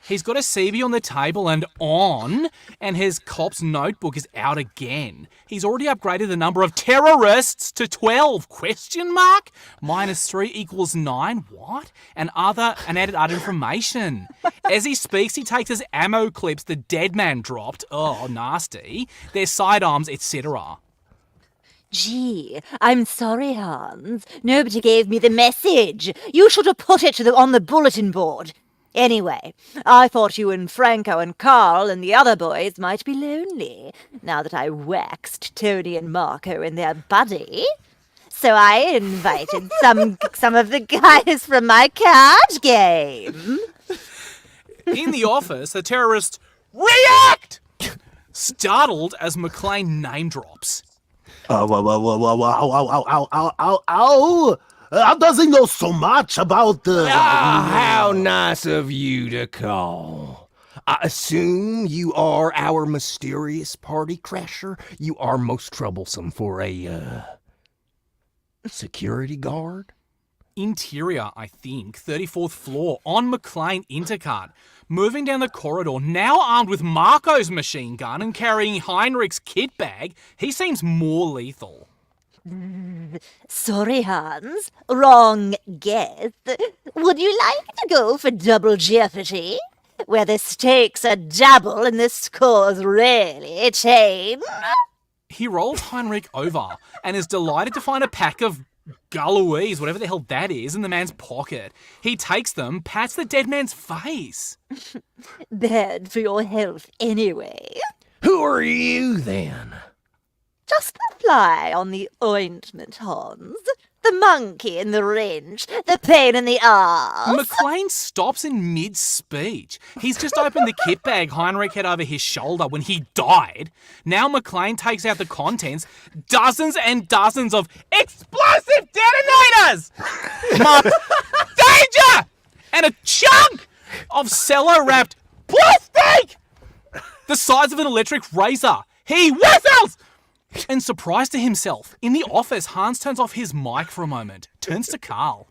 Speaker 1: He's got a CV on the table and on, and his cop's notebook is out again. He's already upgraded the number of terrorists to 12, question mark? -3 equals 9, what? And added other information. As he speaks, he takes his ammo clips the dead man dropped, oh, nasty, their sidearms, etc.
Speaker 3: Gee, I'm sorry, Hans. Nobody gave me the message. You should have put it on the bulletin board. Anyway, I thought you and Franco and Carl and the other boys might be lonely, now that I waxed Tony and Marco in their buddy. So I invited some of the guys from my card game.
Speaker 1: In the office, the terrorist react! Startled as McLean name drops.
Speaker 9: How does he know so much about the...
Speaker 8: How nice of you to call. I assume you are our mysterious party crasher. You are most troublesome for a, security guard?
Speaker 1: Interior, I think, 34th floor, on McLean Intercart. Moving down the corridor, now armed with Marco's machine gun and carrying Heinrich's kit bag, he seems more lethal.
Speaker 3: Sorry, Hans. Wrong guess. Would you like to go for double jeopardy? Where the stakes are double and the scores really change?
Speaker 1: He rolls Heinrich over and is delighted to find a pack of Gauloise, whatever the hell that is, in the man's pocket. He takes them, pats the dead man's face.
Speaker 3: Bad for your health anyway.
Speaker 8: Who are you, then?
Speaker 3: Just the fly on the ointment, Hans. The monkey in the wrench. The pain in the arse.
Speaker 1: McLean stops in mid-speech. He's just opened the kit bag Heinrich had over his shoulder when he died. Now McLean takes out the contents, dozens and dozens of explosive detonators! Danger! And a chunk of cello-wrapped plastic! The size of an electric razor. He whistles! And surprised to himself, in the office, Hans turns off his mic for a moment, turns to Carl.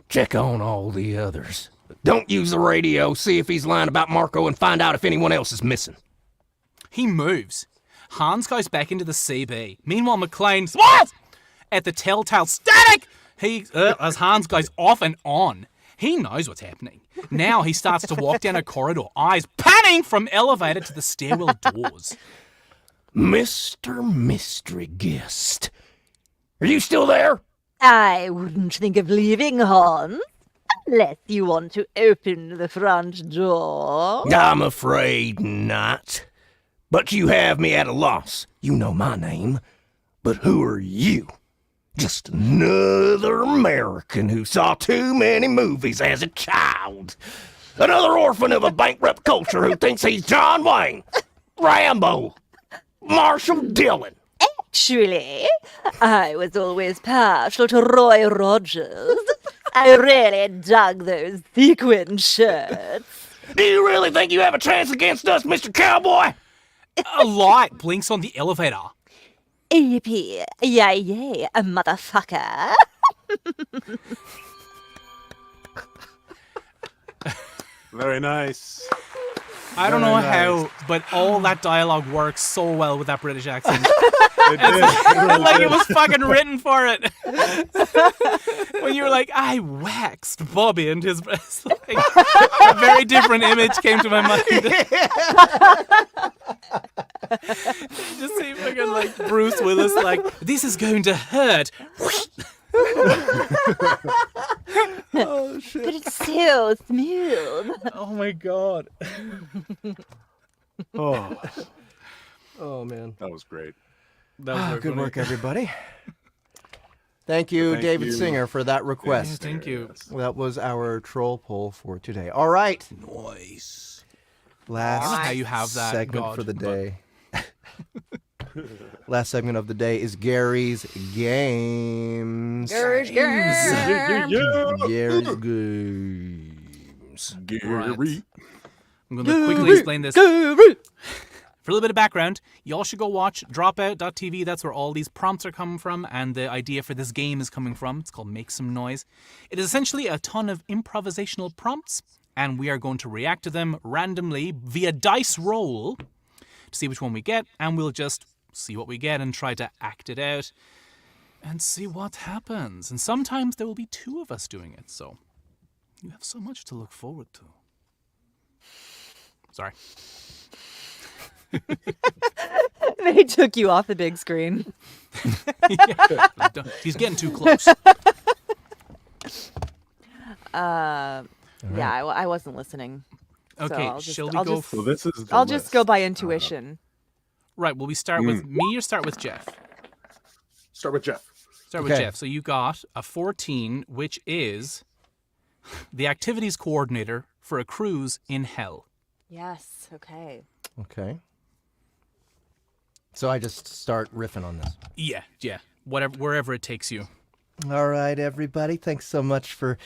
Speaker 8: Check on all the others. Don't use the radio, see if he's lying about Marco, and find out if anyone else is missing.
Speaker 1: He moves. Hans goes back into the CB. Meanwhile, McLean smiles at the telltale static as Hans goes off and on. He knows what's happening. Now he starts to walk down a corridor, eyes panning from elevator to the stairwell doors.
Speaker 8: Mr. Mystery Guest. Are you still there?
Speaker 3: I wouldn't think of leaving, Hans. Unless you want to open the front door.
Speaker 8: I'm afraid not. But you have me at a loss. You know my name. But who are you? Just another American who saw too many movies as a child. Another orphan of a bankrupt culture who thinks he's John Wayne, Rambo, Marshall Dillon.
Speaker 3: Actually, I was always partial to Roy Rogers. I really dug those sequin shirts.
Speaker 8: Do you really think you have a chance against us, Mr. Cowboy?
Speaker 1: A light blinks on the elevator.
Speaker 3: Yippee, yay, a motherfucker.
Speaker 2: Very nice.
Speaker 1: I don't know
Speaker 2: Very
Speaker 1: how,
Speaker 2: nice.
Speaker 1: but all that dialogue works so well with that British accent.
Speaker 2: It did.
Speaker 1: Like it was fucking written for it. When you were like, I waxed Bobby and his breast. Like, a very different image came to my mind. Just see fucking like Bruce Willis like, this is going to hurt.
Speaker 3: Oh, shit. But it's so smooth.
Speaker 1: Oh my god.
Speaker 2: Oh,
Speaker 4: Oh, man.
Speaker 2: that was great.
Speaker 1: That was very
Speaker 4: Good
Speaker 1: funny.
Speaker 4: work, everybody. Thank you,
Speaker 2: Thank
Speaker 4: David
Speaker 2: you.
Speaker 4: Singer, for that request.
Speaker 1: Thank you.
Speaker 4: That was our troll poll for today. All right.
Speaker 8: Nice.
Speaker 4: Last
Speaker 1: I don't know how you have that,
Speaker 4: segment
Speaker 1: God,
Speaker 4: for the
Speaker 1: but-
Speaker 4: day. Last segment of the day is Gary's Games.
Speaker 5: Gary's Games.
Speaker 4: Gary's Games.
Speaker 2: Gary.
Speaker 1: I'm going to quickly explain this. For a little bit of background, y'all should go watch dropout.tv. That's where all these prompts are coming from, and the idea for this game is coming from. It's called Make Some Noise. It is essentially a ton of improvisational prompts, and we are going to react to them randomly via dice roll to see which one we get, and we'll just see what we get and try to act it out and see what happens. And sometimes there will be two of us doing it, so you have so much to look forward to. Sorry.
Speaker 5: They took you off the big screen.
Speaker 1: Yeah, he's getting too close.
Speaker 5: Yeah, I wasn't listening. So
Speaker 1: Okay,
Speaker 5: I'll just-
Speaker 1: shall we
Speaker 5: I'll
Speaker 1: go?
Speaker 5: just-
Speaker 2: So this is. The
Speaker 5: I'll just go
Speaker 2: list.
Speaker 5: by intuition.
Speaker 1: Right, will we start with me or start with Jeff?
Speaker 2: Start with Jeff.
Speaker 1: Start with Jeff. So you got a 14, which is the activities coordinator for a cruise in hell.
Speaker 5: Yes. Okay.
Speaker 4: Okay. So I just start riffing on this.
Speaker 1: Yeah. Wherever it takes you.
Speaker 4: All right, everybody. Thanks so much for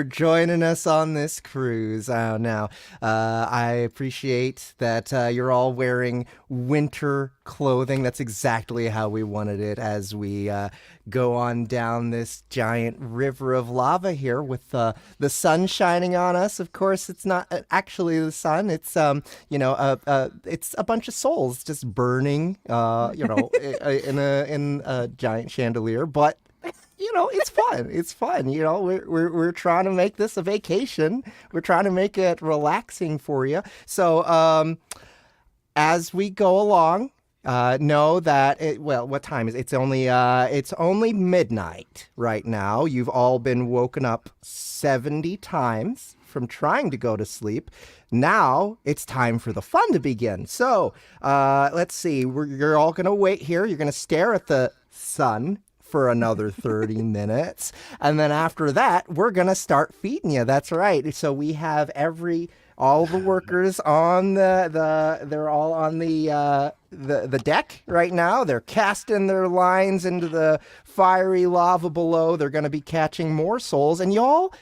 Speaker 4: joining us on this cruise. Now, I appreciate that you're all wearing winter clothing. That's exactly how we wanted it as we go on down this giant river of lava here with the sun shining on us. Of course, it's not actually the sun. It's it's a bunch of souls just burning, in a giant chandelier, but. It's fun. It's fun. We're trying to make this a vacation. We're trying to make it relaxing for you. So, as we go along, know that what time is it? It's only midnight right now. You've all been woken up 70 times from trying to go to sleep. Now it's time for the fun to begin. So, let's see. You're all going to wait here. You're going to stare at the sun for another 30 minutes. And then after that, we're going to start feeding you. That's right. So we have all the workers on they're all on the deck right now. They're casting their lines into the fiery lava below. They're going to be catching more souls. And y'all,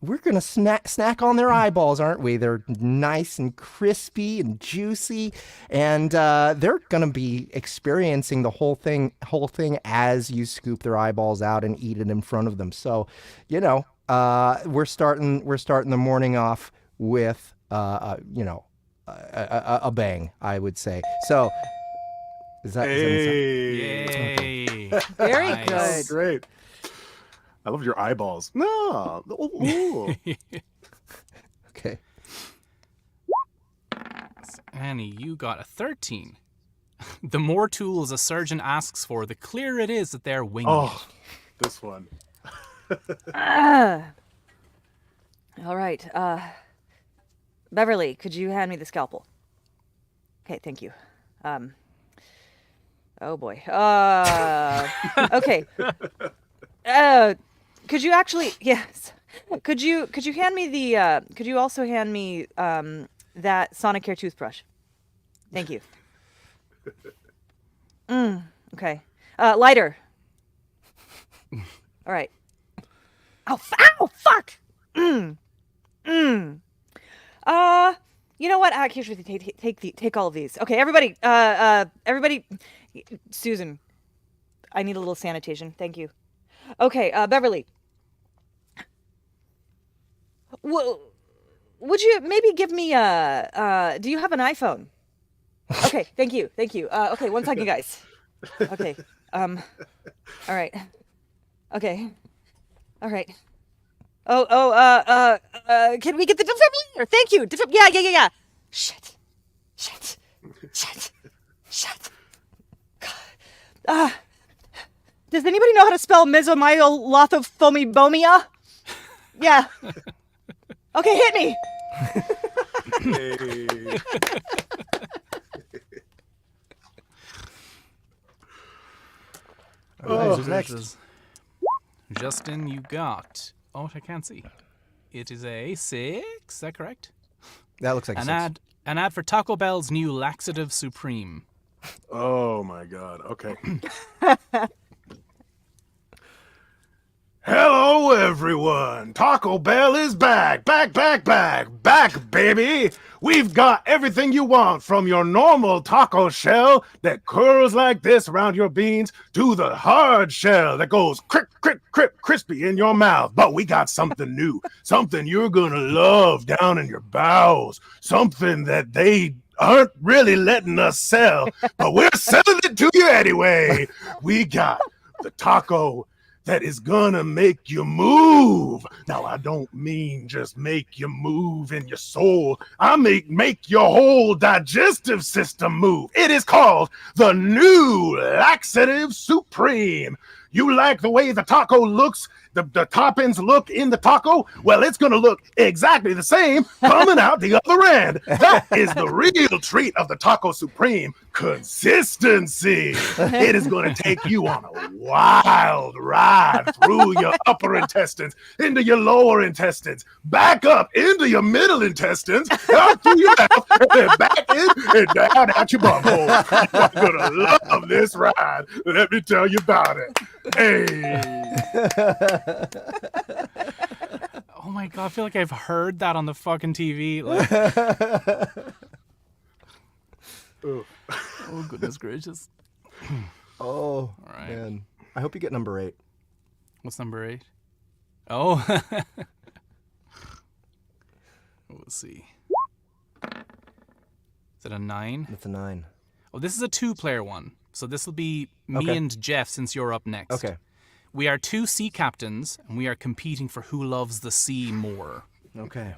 Speaker 4: we're going to snack on their eyeballs, aren't we? They're nice and crispy and juicy, and they're going to be experiencing the whole thing as you scoop their eyeballs out and eat it in front of them. So, we're starting the morning off with a bang, I would say. So, is that
Speaker 1: Yay!
Speaker 5: Very
Speaker 1: Nice.
Speaker 5: good.
Speaker 2: Great. I love your eyeballs. No. Ooh.
Speaker 4: okay?
Speaker 1: Annie, you got a 13. The more tools a surgeon asks for, the clearer it is that they're winging
Speaker 2: Oh, this one.
Speaker 5: All right. Beverly, could you hand me the scalpel? Okay, thank you. Oh boy. Okay. Could you actually? Yes. Could you hand me the? Could you also hand me that Sonicare toothbrush? Thank you. Okay. Lighter. All right. Ow! Fuck! You know what? Actually, take all of these. Okay, everybody. Everybody. Susan, I need a little sanitation. Thank you. Okay, Beverly. Would you maybe give me do you have an iPhone? Okay, thank you. Okay, 1 second, guys. Okay. All right. Okay. All right. Can we get the defibrillator? Thank you. Yeah. Shit. God. Does anybody know how to spell mesomyelothophobia? Yeah. Okay, hit me.
Speaker 2: Hey.
Speaker 1: Who's next? Justin, you got. Oh, I can't see. It is a 6. Is that correct?
Speaker 4: That looks like a 6.
Speaker 1: An ad for Taco Bell's new laxative supreme.
Speaker 2: Oh my God. Okay. Hello, everyone. Taco Bell is back, baby. We've got everything you want, from your normal taco shell that curls like this around your beans to the hard shell that goes crispy in your mouth. But we got something new, something you're gonna love down in your bowels, something that they aren't really letting us sell, but we're selling it to you anyway. We got the taco that is gonna make you move. Now, I don't mean just make you move in your soul. I make your whole digestive system move. It is called the new Laxative Supreme. You like the way the taco looks
Speaker 9: the toppings look in the taco, well, it's going to look exactly the same coming out the other end. That is the real treat of the Taco Supreme, consistency. It is going to take you on a wild ride through your upper intestines, into your lower intestines, back up into your middle intestines, out through your mouth, and then back in and down out your bumhole. You're going to love this ride. Let me tell you about it. Hey.
Speaker 1: Oh my god, I feel like I've heard that on the fucking TV. Like... oh goodness gracious.
Speaker 4: Oh,
Speaker 1: right.
Speaker 4: Man. I hope you get number 8.
Speaker 1: What's number 8? Oh. Let's see. Is it a 9?
Speaker 4: It's a 9.
Speaker 1: Oh, this is a 2-player one. So this will be me
Speaker 4: Okay.
Speaker 1: and Jeff, since you're up next.
Speaker 4: Okay.
Speaker 1: We are 2 sea captains, and we are competing for who loves the sea more.
Speaker 4: Okay.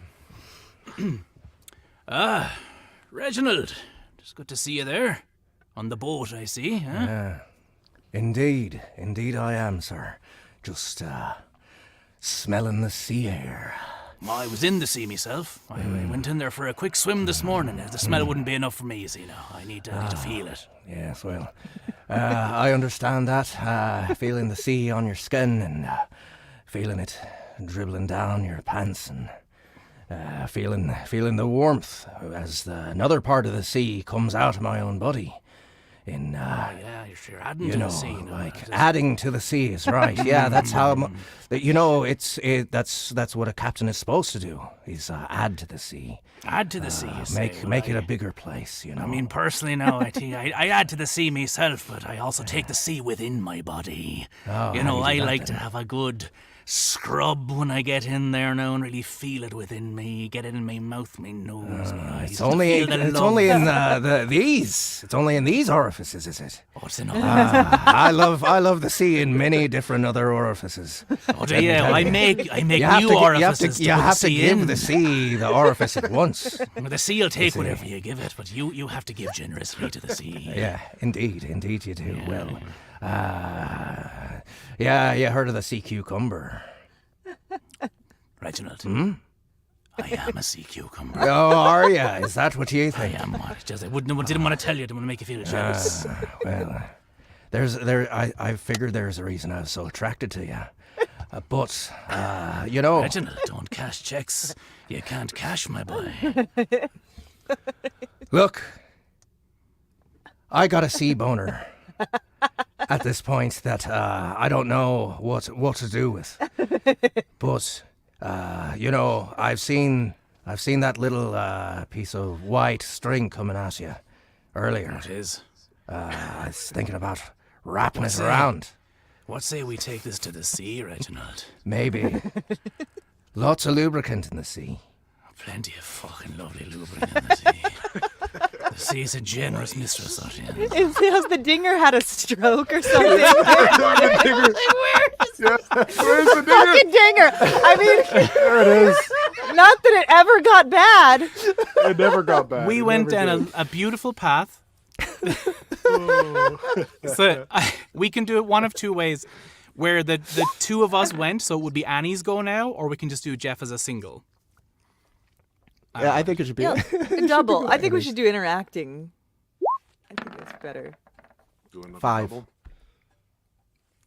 Speaker 1: Reginald, it's good to see you there. On the boat, I see. Huh?
Speaker 8: Yeah. Indeed I am, sir. Just, smelling the sea air.
Speaker 1: I was in the sea myself. I went in there for a quick swim this morning. The smell wouldn't be enough for me, you see now. I need to feel it.
Speaker 8: Yes, well, I understand that. Feeling the sea on your skin and feeling it dribbling down your pants and feeling the warmth as another part of the sea comes out of my own body.
Speaker 1: Yeah, you're adding to the sea.
Speaker 8: Adding to the sea is right. Yeah, that's how. That's what a captain is supposed to do. Is add to the sea.
Speaker 1: Add to the sea.
Speaker 8: Make it a bigger place.
Speaker 1: I mean, personally, now I add to the sea myself, but I also take the sea within my body. I like to have a good scrub when I get in there now and really feel it within me, get it in my mouth, my nose, my eyes.
Speaker 8: It's only in these. It's only in these orifices, is it?
Speaker 1: Oh, it's in all.
Speaker 8: I love the sea in many different other orifices.
Speaker 1: Oh, yeah, I make new orifices.
Speaker 8: You have to give the sea the orifice at once.
Speaker 1: Well, the sea will take whatever you give it, but you have to give generously to the sea.
Speaker 8: Yeah, indeed you do. Yeah. Well. You heard of the sea cucumber?
Speaker 1: Reginald, I am a sea cucumber.
Speaker 8: Oh, are you? Is that what you think?
Speaker 1: I am. I didn't want to tell you. I didn't want to make you feel jealous.
Speaker 8: I figured there's a reason I was so attracted to you. But
Speaker 1: Reginald, don't cash checks. You can't cash, my boy.
Speaker 8: Look, I got a sea boner. At this point that I don't know what to do with. But I've seen that little piece of white string coming at you earlier.
Speaker 1: It is.
Speaker 8: I was thinking about wrapping it around.
Speaker 1: What say we take this to the sea, Reginald?
Speaker 8: Maybe. Lots of lubricant in the sea.
Speaker 1: Plenty of fucking lovely lubricant in the sea. The sea's a generous mistress out here.
Speaker 5: Has the dinger had a stroke or something?
Speaker 2: Where's the dinger?
Speaker 5: Fucking dinger. I mean,
Speaker 2: There it is.
Speaker 5: not that it ever got bad.
Speaker 2: It never got bad.
Speaker 1: We went down a beautiful path. So we can do it one of 2 ways, where the 2 of us went, so it would be Annie's go now, or we can just do Jeff as a single.
Speaker 4: Yeah, I think it should be
Speaker 5: A double. I think we should do interacting. I think that's better.
Speaker 2: Doing the
Speaker 4: 5.
Speaker 2: double.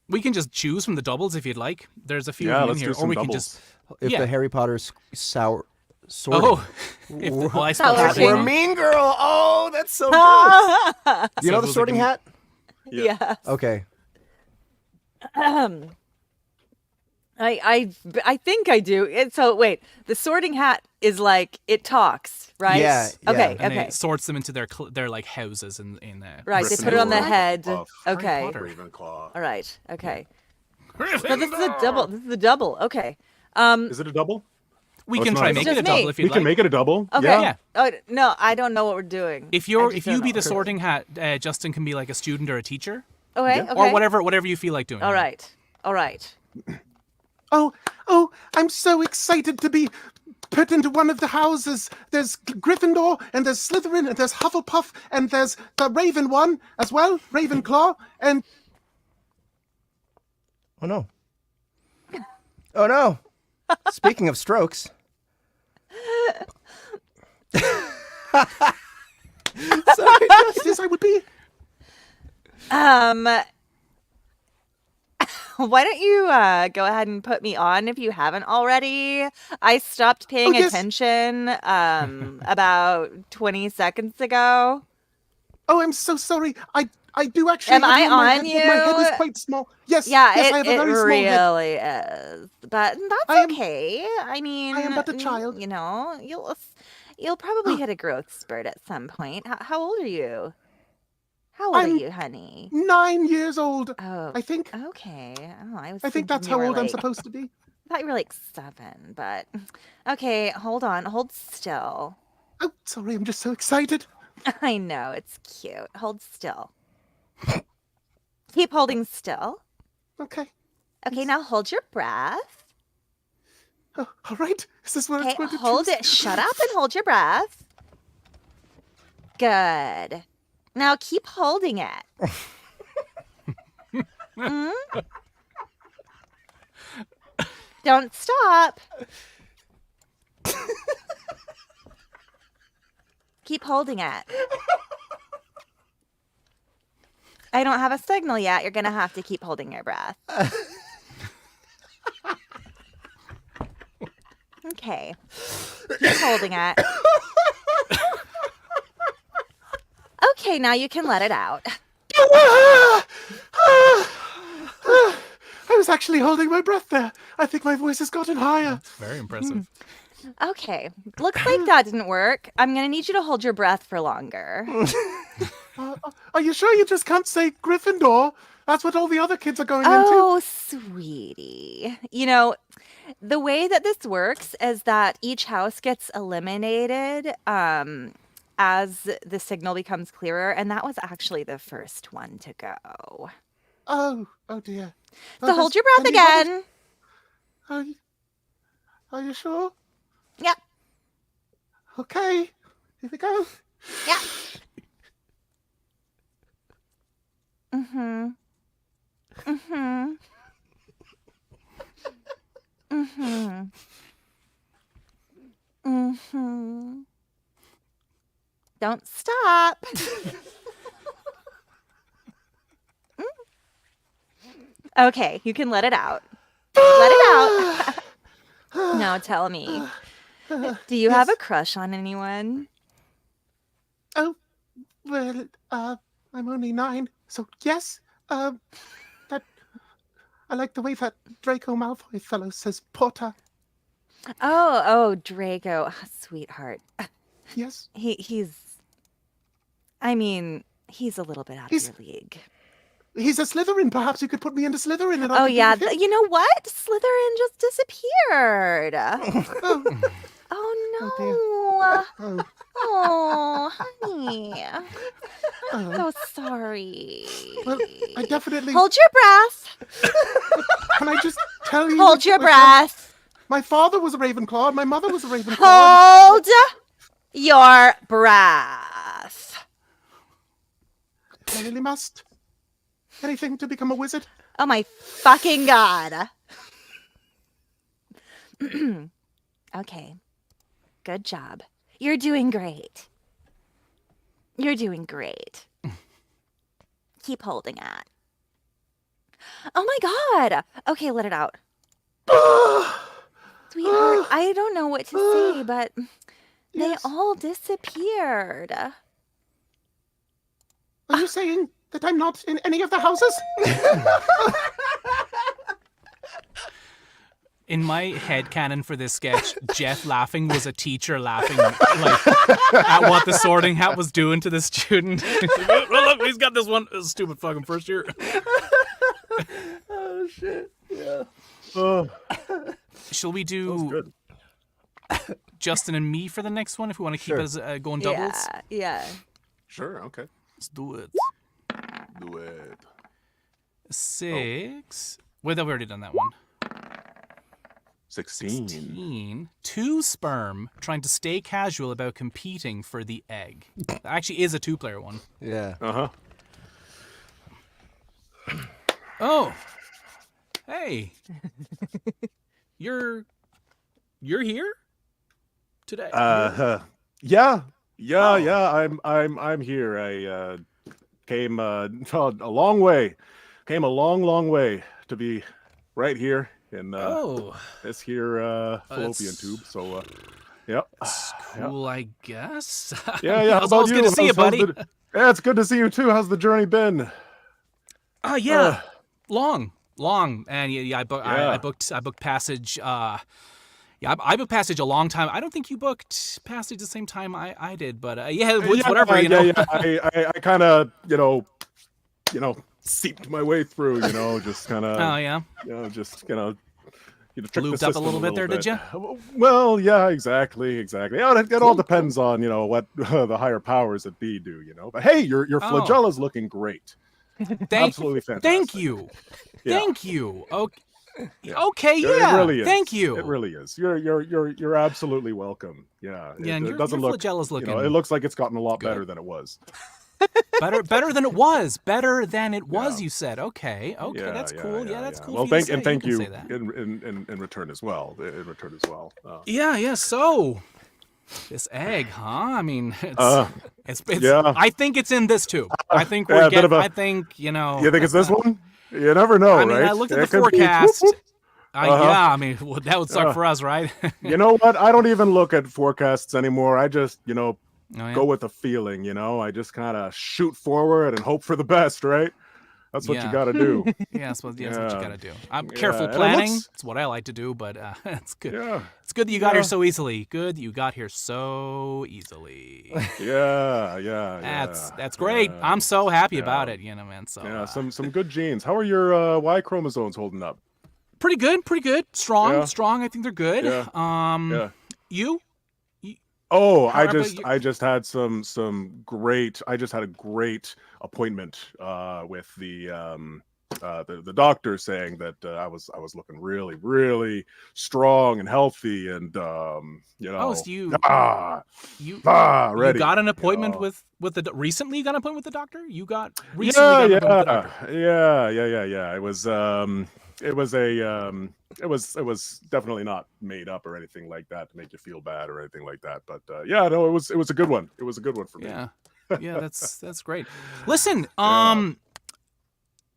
Speaker 1: We can just choose from the doubles if you'd like. There's a few
Speaker 2: Yeah,
Speaker 1: of them
Speaker 2: let's
Speaker 1: in
Speaker 2: do
Speaker 1: here,
Speaker 2: some
Speaker 1: or we can
Speaker 2: doubles.
Speaker 1: just.
Speaker 4: If
Speaker 1: Yeah.
Speaker 4: the Harry Potter sorting.
Speaker 1: Oh, I spelled that
Speaker 5: Sorting.
Speaker 1: wrong.
Speaker 4: Mean Girl. Oh, that's so good. You know the
Speaker 1: So
Speaker 4: Sorting Hat?
Speaker 5: Yeah.
Speaker 4: Okay.
Speaker 5: I think I do. So wait, the Sorting Hat is like it talks, right?
Speaker 4: Yeah.
Speaker 5: Okay.
Speaker 1: And
Speaker 5: Okay.
Speaker 1: it sorts them into their like houses in
Speaker 5: Right. They put it on the
Speaker 2: Gryffindor,
Speaker 5: head.
Speaker 2: Hufflepuff,
Speaker 5: Okay.
Speaker 1: Potter.
Speaker 2: Ravenclaw.
Speaker 5: All right. Okay. No, this is a double. This is a double. Okay.
Speaker 2: Is it a double?
Speaker 1: We
Speaker 2: Oh,
Speaker 1: can
Speaker 2: it's
Speaker 1: try
Speaker 2: not.
Speaker 1: make
Speaker 5: It's
Speaker 1: it a
Speaker 5: just me.
Speaker 1: double if
Speaker 2: We
Speaker 1: you'd
Speaker 2: can
Speaker 1: like.
Speaker 2: make it a double.
Speaker 5: Okay.
Speaker 2: Yeah.
Speaker 1: Yeah.
Speaker 5: Oh no, I don't know what we're doing.
Speaker 1: If
Speaker 5: I just
Speaker 1: you
Speaker 5: don't
Speaker 1: be
Speaker 5: know.
Speaker 1: the Sorting Hat, Justin can be like a student or a teacher,
Speaker 5: Okay.
Speaker 2: Yeah.
Speaker 5: Okay.
Speaker 1: or whatever you feel like doing.
Speaker 5: All right. All right.
Speaker 9: Oh, I'm so excited to be put into one of the houses. There's Gryffindor, and there's Slytherin, and there's Hufflepuff, and there's the Raven one as well, Ravenclaw, and...
Speaker 4: Oh, no. Oh no! Speaking of strokes. Sorry,
Speaker 9: Yes, I would be.
Speaker 5: Why don't you go ahead and put me on if you haven't already? I stopped paying
Speaker 9: yes.
Speaker 5: attention about 20 seconds ago.
Speaker 9: Oh, I'm so sorry. I do actually
Speaker 5: Am
Speaker 9: have
Speaker 5: I
Speaker 9: you on my
Speaker 5: on
Speaker 9: head, but my head is
Speaker 5: you?
Speaker 9: quite small. Yes,
Speaker 5: Yeah,
Speaker 9: yes, I have a
Speaker 5: it
Speaker 9: very small head.
Speaker 5: really is. But
Speaker 9: I
Speaker 5: that's
Speaker 9: am-
Speaker 5: okay. I mean,
Speaker 9: I am but a child.
Speaker 5: You know, you'll probably hit a growth spurt at some point. How old are you? How old are
Speaker 9: I'm
Speaker 5: you, honey?
Speaker 9: 9 years old.
Speaker 5: Oh,
Speaker 9: I think.
Speaker 5: okay. Oh, I was
Speaker 9: I think
Speaker 5: thinking
Speaker 9: that's
Speaker 5: you
Speaker 9: how
Speaker 5: were
Speaker 9: old I'm
Speaker 5: like,
Speaker 9: supposed to be.
Speaker 5: I thought you were like 7, but okay, hold on. Hold still.
Speaker 9: Oh, sorry, I'm just so excited.
Speaker 5: I know, it's cute. Hold still. Keep holding still.
Speaker 9: Okay.
Speaker 5: Okay, now hold your breath.
Speaker 9: Oh, all right. Is this what
Speaker 5: Okay,
Speaker 9: it's going to
Speaker 5: hold
Speaker 9: choose?
Speaker 5: it. Shut up and hold your breath. Good. Now keep holding it. Mm? Don't stop. Keep holding it. I don't have a signal yet. You're going to have to keep holding your breath. Okay. Keep holding it. Okay, now you can let it out.
Speaker 9: I was actually holding my breath there. I think my voice has gotten higher.
Speaker 1: Very impressive.
Speaker 5: Okay. Looks like that didn't work. I'm going to need you to hold your breath for longer.
Speaker 9: Are you sure you just can't say Gryffindor? That's what all the other kids are going
Speaker 5: Oh, sweetie. You know, the way that this works is that each house gets eliminated as the signal becomes clearer, and that was actually the first one to go.
Speaker 9: into. Oh dear.
Speaker 5: So hold your breath again.
Speaker 9: Are you sure?
Speaker 5: Yep.
Speaker 9: Okay. Here we go.
Speaker 5: Yep. Mm-hmm. Mm-hmm. Mm-hmm. Mm-hmm. Don't stop. Okay, you can let it out. Let it out. Now tell me, do you have a crush on anyone?
Speaker 9: Oh, well, I'm only 9, so yes. That I like the way that Draco Malfoy fellow says Potter.
Speaker 5: Oh, Draco, sweetheart.
Speaker 9: Yes.
Speaker 5: He's a little bit out of your league.
Speaker 9: He's a Slytherin. Perhaps you could put me into Slytherin. And
Speaker 5: Oh yeah, you know what? Slytherin just disappeared. Oh no. Oh, honey. So sorry.
Speaker 9: Well, I definitely.
Speaker 5: Hold your breath.
Speaker 9: Can I just tell you?
Speaker 5: Hold your breath.
Speaker 9: My father was a Ravenclaw, and my mother was a Ravenclaw.
Speaker 5: Hold your breath.
Speaker 9: I really must. Anything to become a wizard?
Speaker 5: Oh my fucking god. Okay. Good job. You're doing great. You're doing great. Keep holding it. Oh my god. Okay, let it out. Sweetheart, I don't know what to say, but they all disappeared.
Speaker 9: Are you saying that I'm not in any of the houses?
Speaker 1: In my headcanon for this sketch, Jeff laughing was a teacher laughing like at what the sorting hat was doing to the student. Well, look, he's got this one stupid fucking first year.
Speaker 4: Oh shit! Yeah.
Speaker 9: Oh,
Speaker 1: Shall we do Justin and me for the next one if we want to keep it as going doubles?
Speaker 5: Yeah.
Speaker 2: Sure, okay.
Speaker 1: Let's do it.
Speaker 2: Do it.
Speaker 1: 6. Wait, we've already done that one.
Speaker 2: 16.
Speaker 1: 16. 2 sperm trying to stay casual about competing for the egg. That actually is a 2-player one.
Speaker 4: Yeah.
Speaker 2: Uh-huh.
Speaker 1: Oh. Hey. you're here today.
Speaker 9: Yeah. I'm here. I came a long way. Came a long way to be right here in this here fallopian tube. So, yep.
Speaker 1: That's cool, I guess.
Speaker 9: Yeah. How about
Speaker 1: It's
Speaker 9: you?
Speaker 1: good to see you, buddy.
Speaker 9: Yeah, it's good to see you too. How's the journey been?
Speaker 1: Yeah, long, and I booked passage. I booked passage a long time. I don't think you booked passage the same time I did, but whatever. You know.
Speaker 9: Yeah. I kind of seeped my way through. Just kind of.
Speaker 1: Oh yeah.
Speaker 9: Just trick the
Speaker 1: Lubed up a little bit there,
Speaker 9: bit.
Speaker 1: did you?
Speaker 9: Well, yeah, exactly. Yeah, it all depends on what the higher powers that be do. But hey, your flagella's looking great. Absolutely fantastic.
Speaker 1: Thank you.
Speaker 9: Yeah.
Speaker 1: Thank you. Okay.
Speaker 9: Yeah.
Speaker 1: Okay.
Speaker 9: It
Speaker 1: Yeah.
Speaker 9: really is.
Speaker 1: Thank you.
Speaker 9: It really is. You're absolutely welcome. Yeah.
Speaker 1: Yeah. And
Speaker 9: It
Speaker 1: your
Speaker 9: doesn't look.
Speaker 1: flagella's looking.
Speaker 9: It looks like it's gotten a lot
Speaker 1: good.
Speaker 9: better than it was.
Speaker 1: Better than it was. Better than it was.
Speaker 9: Yeah.
Speaker 1: You said. Okay. That's cool. Yeah, that's cool.
Speaker 9: Well,
Speaker 1: for you to
Speaker 9: thank
Speaker 1: say.
Speaker 9: you
Speaker 1: can say that.
Speaker 9: in return as well.
Speaker 1: Yeah. So, this egg, huh? I mean, it's
Speaker 9: yeah.
Speaker 1: I think it's in this tube. I think
Speaker 9: yeah,
Speaker 1: we're getting.
Speaker 9: I
Speaker 1: think
Speaker 9: You think it's this one? You never know,
Speaker 1: I mean,
Speaker 9: right?
Speaker 1: I looked at
Speaker 9: It
Speaker 1: the
Speaker 9: could be-
Speaker 1: forecast.
Speaker 9: whoop, whoop.
Speaker 1: Yeah, I mean, that would suck for us, right?
Speaker 9: You know what? I don't even look at forecasts anymore. I just,
Speaker 1: Oh, yeah?
Speaker 9: go with the feeling. I just kind of shoot forward and hope for the best, right? That's what you got to do.
Speaker 1: Yeah, that's what you got to do. I'm
Speaker 9: Yeah,
Speaker 1: careful
Speaker 9: and it
Speaker 1: planning.
Speaker 9: looks-
Speaker 1: It's what I like to do, but it's good.
Speaker 9: Yeah.
Speaker 1: It's good that you got
Speaker 9: Yeah.
Speaker 1: here so easily. Good that you got here so easily.
Speaker 9: Yeah.
Speaker 1: That's great.
Speaker 9: Yeah.
Speaker 1: I'm so happy about it, man. So
Speaker 9: Yeah, some good genes. How are your Y chromosomes holding up?
Speaker 1: pretty good. Strong.
Speaker 9: Yeah.
Speaker 1: I think they're good.
Speaker 9: Yeah.
Speaker 1: Yeah. You?
Speaker 9: Oh,
Speaker 1: How
Speaker 9: I
Speaker 1: about
Speaker 9: just
Speaker 1: you?
Speaker 9: I just had some great. I just had a great appointment with the doctor saying that I was looking really strong and healthy and
Speaker 1: So you
Speaker 9: ready.
Speaker 1: you
Speaker 9: Ready.
Speaker 1: got an appointment with the recently? You got an appointment with the doctor? You got recently got an appointment with the doctor.
Speaker 9: Yeah. It was definitely not made up or anything like that to make you feel bad or anything like that. But it was a good one. It was a good one for me.
Speaker 1: Yeah, that's great. Listen, I'm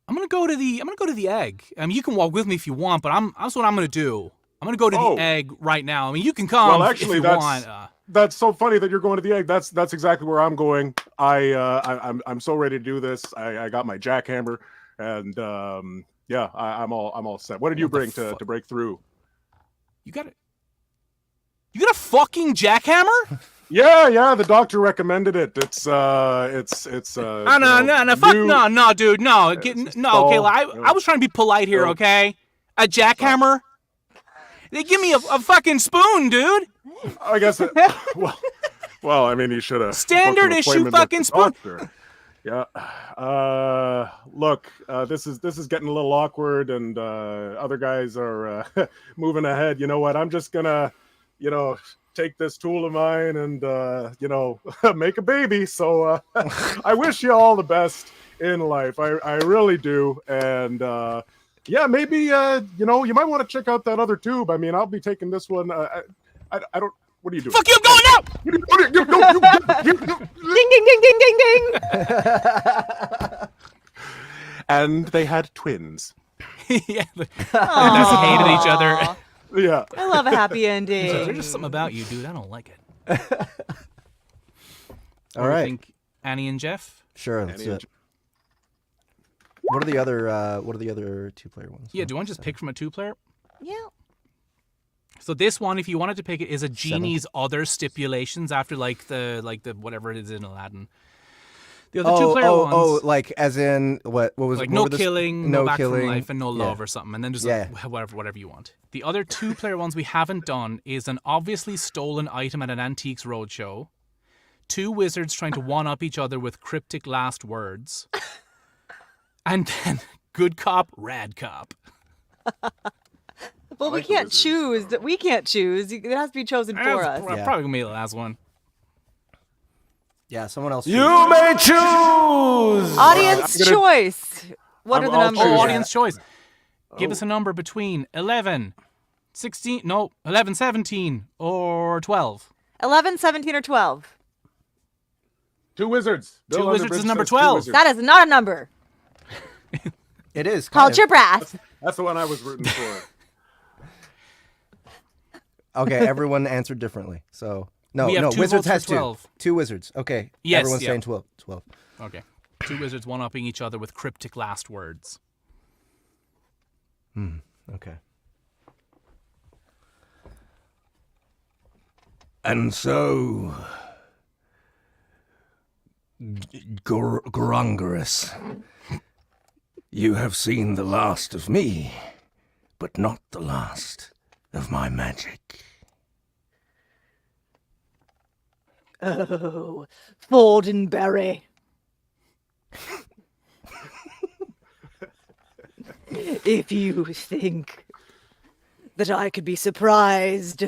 Speaker 1: gonna go to the egg. I mean, you can walk with me if you want, but that's what I'm gonna do. I'm gonna go to the egg right now. I mean, you can come.
Speaker 9: Well, actually,
Speaker 1: if you want.
Speaker 9: That's so funny that you're going to the egg. That's exactly where I'm going. I'm so ready to do this. I got my jackhammer, and I'm all set. What did you bring to break through?
Speaker 1: You got a fucking jackhammer?
Speaker 9: Yeah. The doctor recommended it. It's
Speaker 1: No, fuck no, dude, no, okay. I was trying to be polite here, okay? A jackhammer? They give me a fucking spoon, dude.
Speaker 9: I guess. Well, I mean, you should have.
Speaker 1: Standard issue fucking spoon.
Speaker 9: Yeah. Look, this is getting a little awkward, and other guys are moving ahead. You know what? I'm just gonna, take this tool of mine and make a baby. So I wish you all the best in life. I really do. And maybe you might want to check out that other tube. I mean, I'll be taking this one. I don't. What are you doing?
Speaker 1: Fuck you! I'm going out.
Speaker 5: Ding, ding, ding, ding, ding, ding.
Speaker 9: And they had twins.
Speaker 1: Yeah, they just hated each other.
Speaker 9: Yeah.
Speaker 5: I love a happy ending.
Speaker 1: There's just something about you, dude. I don't like it.
Speaker 4: All right.
Speaker 1: Think Annie and Jeff?
Speaker 4: Sure. Let's do it. What are the other 2-player ones?
Speaker 1: Yeah. Do you want to just pick from a 2-player?
Speaker 5: Yeah.
Speaker 1: So this one, if you wanted to pick it, is a genie's other stipulations after like the whatever it is in Aladdin. The other 2-player ones.
Speaker 4: Oh, like as in what was
Speaker 1: like
Speaker 4: what
Speaker 1: no
Speaker 4: were the-
Speaker 1: killing, no back from life, and no love or something, and then just
Speaker 4: Yeah.
Speaker 1: whatever you want. The other 2-player ones we haven't done is an obviously stolen item at an antiques roadshow, 2 wizards trying to one up each other with cryptic last words, and then good cop, rad cop.
Speaker 5: Well, we can't choose. We can't choose. It has to be chosen for us.
Speaker 1: Probably gonna be the last one.
Speaker 4: Yeah, someone else.
Speaker 9: You may choose.
Speaker 5: Audience choice. What are the numbers?
Speaker 1: Oh, audience choice. Give us a number between 11 16, no, 11, 17, or 12.
Speaker 5: 11, 17, or 12.
Speaker 9: Two wizards.
Speaker 1: Two
Speaker 9: Bill
Speaker 1: wizards
Speaker 9: Underbridge
Speaker 1: is number
Speaker 9: says two
Speaker 1: 12.
Speaker 9: wizards.
Speaker 5: That is not a number.
Speaker 4: It is.
Speaker 5: Hold your breath.
Speaker 9: That's the one I was rooting for.
Speaker 4: Okay, everyone answered differently. So no,
Speaker 1: We have
Speaker 4: no,
Speaker 1: two
Speaker 4: wizards
Speaker 1: votes for
Speaker 4: has
Speaker 1: 12.
Speaker 4: two wizards. Okay,
Speaker 1: Yes,
Speaker 4: everyone's
Speaker 1: yeah.
Speaker 4: saying 12. 12.
Speaker 1: Okay. Two wizards one-upping each other with cryptic last words.
Speaker 4: Okay.
Speaker 8: And so, Grongerus, you have seen the last of me, but not the last of my magic.
Speaker 5: Oh, Fordenberry. If you think that I could be surprised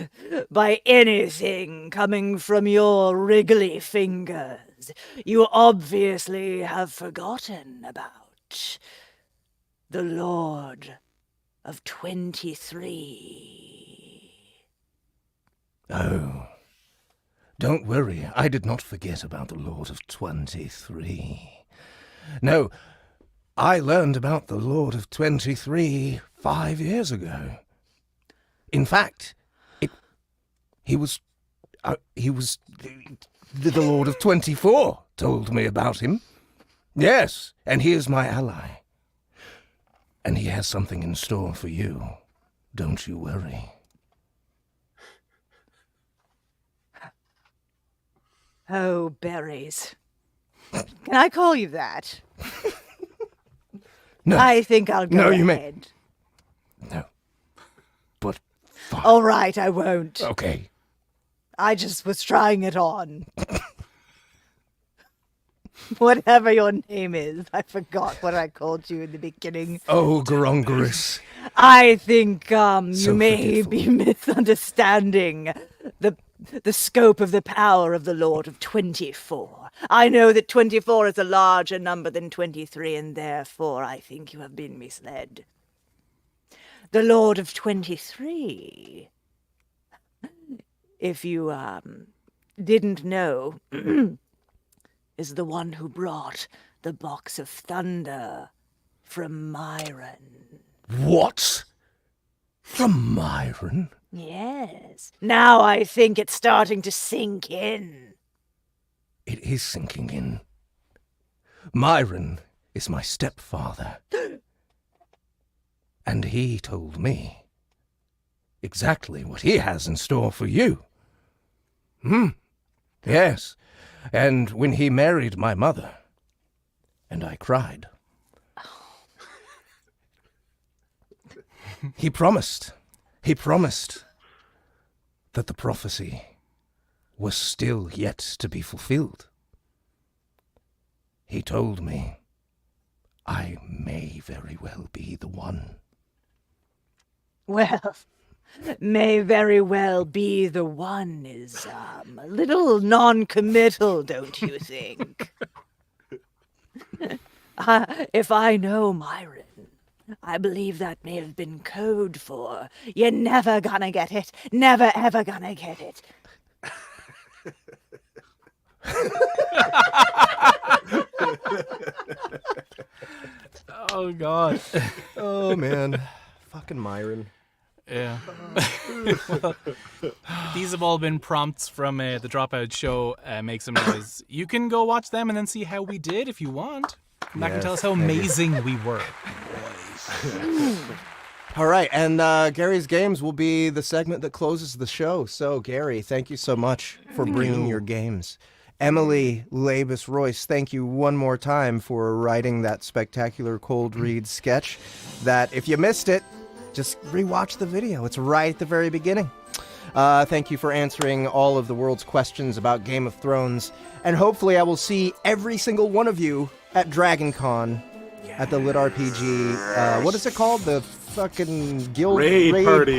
Speaker 5: by anything coming from your wriggly fingers, you obviously have forgotten about the Lord of 23.
Speaker 8: Oh, don't worry, I did not forget about the Lord of 23. No, I learned about the Lord of 23 5 years ago. In fact, he was the Lord of 24 told me about him. Yes, and he is my ally. And he has something in store for you. Don't you worry.
Speaker 5: Oh, berries. Can I call you that?
Speaker 8: No,
Speaker 5: I think I'll go
Speaker 8: No,
Speaker 5: ahead.
Speaker 8: you may. no. But fine.
Speaker 5: All right, I won't.
Speaker 8: Okay.
Speaker 5: I just was trying it on. Whatever your name is, I forgot what I called you in the beginning.
Speaker 8: Oh, Grongerus.
Speaker 5: I think you
Speaker 8: So
Speaker 5: may
Speaker 8: forgetful.
Speaker 5: be misunderstanding the scope of the power of the Lord of 24. I know that 24 is a larger number than 23, and therefore I think you have been misled. The Lord of 23, if you didn't know, is the one who brought the box of thunder from Myron.
Speaker 8: What? From Myron?
Speaker 5: Yes. Now I think it's starting to sink in.
Speaker 8: It is sinking in. Myron is my stepfather. And he told me exactly what he has in store for you. Yes. And when he married my mother, and I cried, he promised that the prophecy was still yet to be fulfilled. He told me I may very well be the one.
Speaker 5: Well, may very well be the one is a little non-committal, don't you think? If I know Myron, I believe that may have been code for you're never gonna get it, never ever gonna get it.
Speaker 1: Oh, God.
Speaker 4: Oh man, fucking Myron.
Speaker 1: Yeah. These have all been prompts from the Dropout show. Make Some Noise. You can go watch them and then see how we did if you want. Come back and
Speaker 4: Yes,
Speaker 1: tell us how
Speaker 4: thank you.
Speaker 1: amazing we were.
Speaker 4: All right, and Gary's Games will be the segment that closes the show. So, Gary, thank you so much for bringing your games. Emily Labes-Royce, thank you one more time for writing that spectacular cold read sketch that, if you missed it, just rewatch the video. It's right at the very beginning. Thank you for answering all of the world's questions about Game of Thrones. And hopefully I will see every single one of you at DragonCon at the LitRPG. What is it called? The fucking guild
Speaker 9: Raid party.